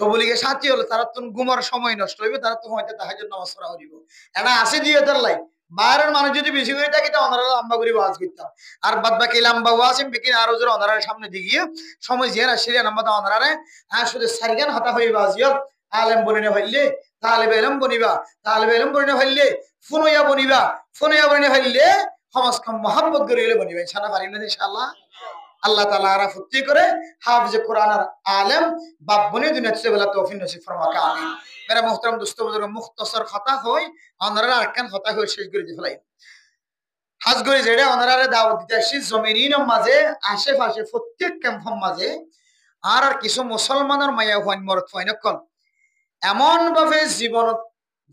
তো বলিগে সাথী হলো তারা তো ঘুমার সময় নষ্ট হইবে, তারা তো হয়তো তাহাজ্জুদ নামাজ পড়া হইব। এটা আসে দিয়ে তার লাই বাইরের মানুষ যদি বেশি করে থাকে তো ওনারা লম্বা করে ওয়াজ করতাম, আর বাদ বাকি লম্বা ওয়াজ বিকিন আরো জোরে ওনারা সামনে দিকে সময় জিয়ারা সিরিয়া নাম্বার দাও ওনারা শুধু সারিগান হাতা হয়ে বাজিও আলেম বনিনে ভাইলে তালেবে এলম বনিবা, তালেবে এলম বনিনে ভাইলে ফুনইয়া বনিবা, ফুনইয়া বনিনে ভাইলে সমাজ খাম মহব্বত করিলে বনিবা ইনশাআল্লাহ। পারিম না ইনশাআল্লাহ? আল্লাহ তাআলা আরা ফুতি করে হাফিজ কোরআন আর আলেম বাপ বনে দুনিয়া से বলা তৌফিক নসিব ফরমাকা আমিন। मेरा मोहतरम दोस्तों बुजुर्ग मुख्तसर खता होय ওনারা আরকান কথা হই শেষ করে দি ফেলাই হাজ করে যেটা ওনারা দাওয়াত দিতে আসি জমিনের মাঝে আশেপাশে প্রত্যেক ক্যাম্পের মাঝে আর কিছু মুসলমানের মায়া হইন মরত হইন কল এমন ভাবে জীবন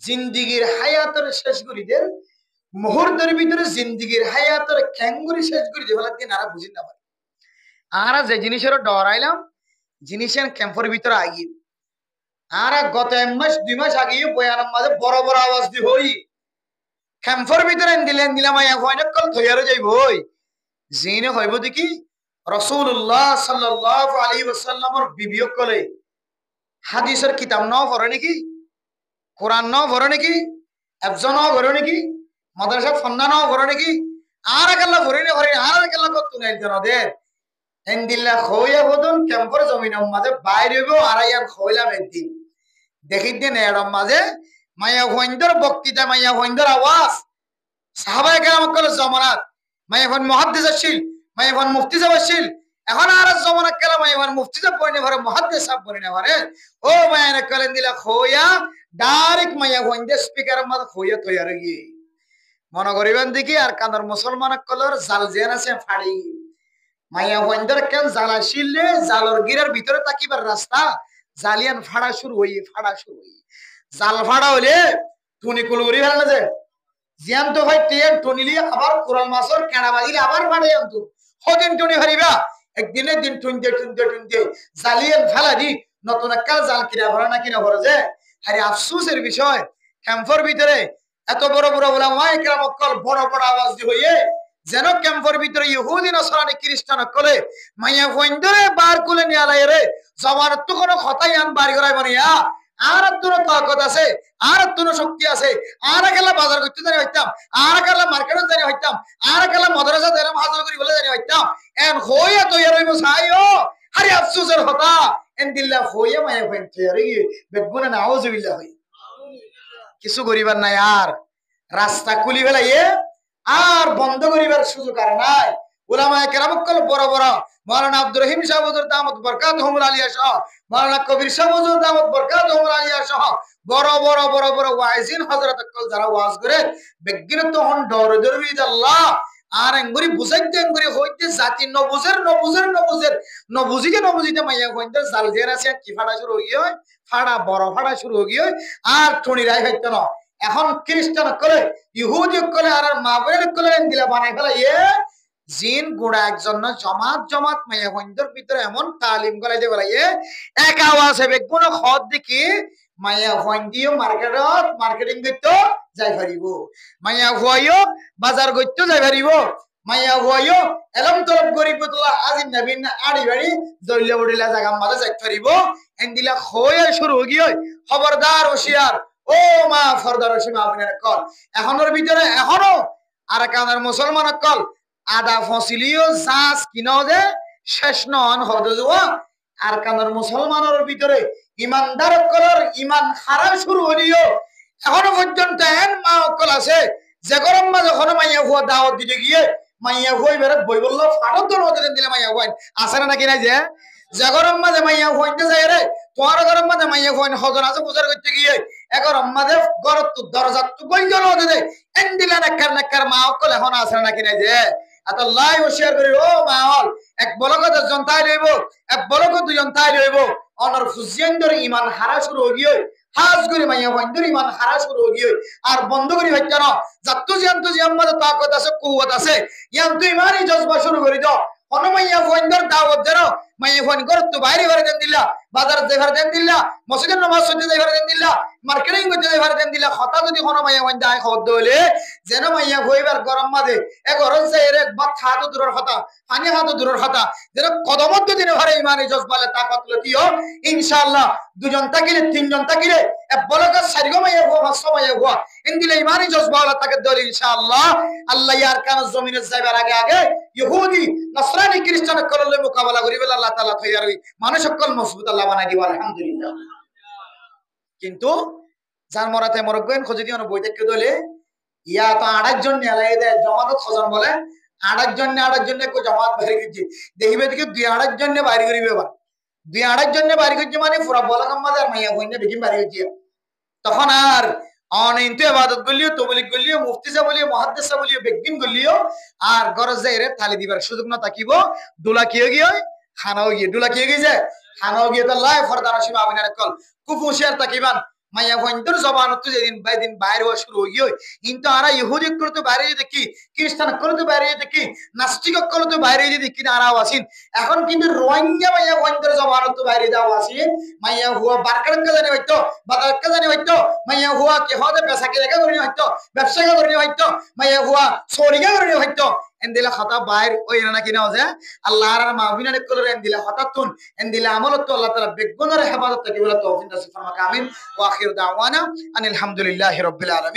জিন্দিগির হায়াতের শেষ করে দেন মুহূর্তের ভিতরে জিন্দিগির হায়াতের ক্যাঙ্গুরি শেষ করে দি ফেলাই দিন আর বুঝিন না পারে। আর যে জিনিসের ডরাইলাম জিনিসের ক্যাম্পের ভিতরে আগি আর গত 1 মাস 2 মাস আগে বয়ানের মাঝে বড় বড় আওয়াজ দি হই ক্যাম্পের ভিতরে দিলেন দিলাম হইন কল থইয়ারে যাইব হই জিনে হইব দেখি রাসূলুল্লাহ সাল্লাল্লাহু আলাইহি ওয়াসাল্লামের বিবিও কলে হাদিসের কিতাব নাও পড়ে নাকি, কোরআন নাও পড়ে নাকি, আফজান নাও পড়ে নাকি, মাদ্রাসা ফন্না নাও পড়ে নাকি, আর আল্লাহ পড়ে না পড়ে আর আল্লাহ কত নাই জানাদের এন্দিল্লা খইয়া বদন ক্যাম্পের জমিনের মাঝে বাইরে হইব আর আইয়া খইলাম একদিন দেখি দিন এর মাঝে মাইয়া হইন্দর বক্তৃতা মাইয়া হইন্দর আওয়াজ সাহাবায়ে কেরাম কলে জামানাত মাইয়া হন মুহাদ্দিস আছিল, মাইয়া হন মুফতি সাহেব আছিল, এখন আর জামানাত কেলা মাইয়া হন মুফতি সাহেব বনে ভরে মুহাদ্দিস সাহেব বনে ভরে ও মাইয়া কলেন দিলা খইয়া ডাইরেক্ট মাইয়া হইন্দে স্পিকারের মাঝে খইয়া তৈয়ার গিয়ে মনে করিবেন দেখি আর কান্দর মুসলমান কলর জাল জেন আছে ফাড়ি মাইয়া হইন্দর কেন জাল আসিলে জালর গিরার ভিতরে তাকিবার রাস্তা জালিয়ান ফাড়া শুরু হই জাল ফাড়া হইলে টুনি কুলুরি ফেলে না যে জিয়ান তো ভাই টেন টনিলি আবার কোরাল মাছর কেড়া বাজিলে আবার ফাড়ে আনতো হদিন টনি হারিবা একদিনের দিন টুনতে জালিয়ান ফেলা দি নতুন একটা জাল কিনা ভরা না কিনা ভরে যে আরে আফসোসের বিষয় ক্যাম্পের ভিতরে এত বড় বড় ওলামা ইকরাম অকল বড় বড় আওয়াজ দি হইয়ে যেন ক্যাম্পের ভিতরে ইহুদি নসরানি খ্রিস্টান কলে মাইয়া হইন্দরে বার কুলে নিয়ালাই রে জমানত তো কোনো কথাই আন বাড়ি করাই বনিয়া আর তোর তাকত আছে আর তোর শক্তি আছে আর গেলা বাজার করতে জানি হইতাম আর গেলা মার্কেটে জানি হইতাম আর গেলা মাদ্রাসা জানি হাজার করি বলে জানি হইতাম এন হইয়া তৈয়ার হইব সাইও আরে আফসোসের কথা এন দিল্লা হইয়া মাইয়া হইন তৈয়ার হই বেগুনা নাউজুবিল্লাহ হই কিছু করিবার নাই আর রাস্তা খুলি ফেলাইয়ে আর বন্ধ করিবার সুযোগ আর নাই। উলামায়ে কেরাম কল বড় বড় মাওলানা আব্দুর রহিম সাহেব হুজুর দামত বরকাতুহুল আলিয়া সহ মাওলানা কবির সাহেব হুজুর দামত বরকাতুহুল আলিয়া সহ বড় বড় ওয়াইজিন হযরত কল যারা ওয়াজ করে বেগিন তো হন ডর দরবিদ আল্লাহ আর এঙ্গুরি বুঝাইতে এঙ্গুরি হইতে জাতি নবুজিতে মাইয়া হইতে জাল জের আছে কি ফাড়া শুরু হই হয় ফাড়া বড় ফাড়া শুরু হই হয় আর টনি রাই হইতো না এখন খ্রিস্টান করে ইহুদি করে আর মাবরের করে দিলা বানাই ফেলা জিন গুড়া একজন জমাত মাইয়া হইন্দর ভিতরে এমন তালিম গলাই দে বলাই এক আওয়াজ হবে কোন খদ দেখি মাইয়া হইন্দিও মার্কেটিং করতে যাই পারিব, মাইয়া হইও বাজার করতে যাই পারিব, মাইয়া হইও এলম তলব গরিব তোলা আজিম নবীন আড়ি বাড়ি দলিয়া বড়িলা জায়গা মাঝে যাই পারিব এন্দিলা হইয়া শুরু হই খবরদার হুঁশিয়ার ও মা ফরদার সীমা আপনার কল এখনোর ভিতরে এখনো আর কানার মুসলমান কল আদা ফসিলিও জাস কিনাও দে শেষ নন হদে যাওয়া আর কানার মুসলমানের ভিতরে ইমানদার কলর ইমান হারাম শুরু হলিও এখনো পর্যন্ত এন মা অকল আছে যে গরম মা যখন মাইয়া হুয়া দাওয়াত দিতে গিয়ে মাইয়া হুয়াই বেরত বই বললো ফাটত তোর মধ্যে দিলে মাইয়া হুয়াই আসে না নাকি নাই যে গরম মাঝে মাইয়া হুয়াইতে যায় রে তোমার গরম মাঝে মাইয়া হুয়াইন হজন আছে বুঝার করতে গিয়ে এগরম মাঝে গরত দরজা তো গঞ্জন হতে দে এন দিলে নাকার মা অকল এখন আসে না নাকি নাই এত লাই হুঁশিয়ার করি ও মা হল এক বলকত জনতাই লইব এক বলকত জনতাই লইব অনর ফুজিয়ান্দর ইমান হারা শুরু হগিয়ে হাজ করে মাইয়া হইন্দর ইমান হারা শুরু হগিয়ে আর বন্ধ করি হইত না যাত্তু জিয়াম মাঝে তাকত আছে কুওয়াত আছে ইয়ান তুই ইমানই জজবা শুরু করি দাও অনমাইয়া হইন্দর দাওয়াত দেন মাইয়া ফোন করতো বাইরে ঘরে দেন দিলা বাজার যাইবার দেন দিলা মসজিদের নামাজ পড়তে যাইবার দেন দিলা মার্কেটিং করতে যাইবার দেন দিলা কথা যদি কোনো মাইয়া ফোন যায় খবর দইলে যেন মাইয়া হইবার গরম মাঝে এ ঘরের যাই রে বাত খাতো দূরের কথা পানি খাতো দূরের কথা যেন কদমত দিনে ঘরে ইমানে জজবালে তাকত লতিও ইনশাআল্লাহ দুজন থাকিলে তিনজন থাকিলে এ বলকা সারিগো মাইয়া হওয়া পাঁচশ মাইয়া হওয়া ইনদিলে ইমানে জজবালে তাকে দল ইনশাআল্লাহ আল্লাহ ইয়ার কান জমিনে যাইবার আগে আগে ইহুদি নাসরানি খ্রিস্টান কললে মোকাবেলা করিবে আল্লাহ তাআলা তৈয়ার হই মানুষ সকল মজবুত আল্লাহ বানাই দিব আলহামদুলিল্লাহ কিন্তু যার মরাতে মরগেন খোঁজে দিও বই দেখতে দলে ইয়া তো আড়ার জন্য আলাই দেয় জমানত খোঁজন বলে আড়ার জন্য কো জমাত বাইরে গেছে দেখিবে দেখি দুই আড়ার জন্য বাইরে করিবে এবার দুই আড়ার জন্য বাইরে গেছে মানে পুরা বলা কাম্মাদের মাইয়া বইনে বেগিন বাইরে গেছে তখন আর অনেক ইবাদত গলিও তবলিগ গলিও মুফতি সাহেব বলিও মুহাদ্দিস সাহেব বলিও বেগিন গলিও আর গরজ যাইরে থালি দিবার সুযোগ না থাকিব দুলা কি গিয়ে খানাও গিয়ে দুলা কি গিয়ে খানাও গিয়ে তো লাই ফরদানা সীমা আবিনার কল কুফুশিয়ার তাকিবান মাইয়া ফন্দর জবানত যেদিন বাইদিন বাইরে হওয়া শুরু হইও কিন্তু আরা ইহুদি করতে বাইরে দেখি খ্রিস্টান করতে বাইরে দেখি নাস্তিক করতে বাইরে দেখি না আরাও আসিন এখন কিন্তু রোহিঙ্গা মাইয়া ফন্দর জবানত বাইরে যাওয়া আসিন মাইয়া হুয়া বারকারকে জানি হইতো বাদারকে জানি হইতো মাইয়া হুয়া কে হদে পেশাকে লেখা করি হইতো ব্যবসাকে করি হইতো মাইয়া হুয়া সরিকা করি হইতো এন্দিলা খাতা বাইর ওই না কিনা আছে আল্লাহর আর মাহবিনারে কলরে এন্দিলা খাতাতুন এন্দিলা আমলত তো আল্লাহ তাআলা বেগুনের হেফাজত থেকে বলা তৌফিক নাসিব ফরমাক আমিন ওয়া আখির দাওয়ানা আনিল হামদুলিল্লাহি রাব্বিল আলামিন।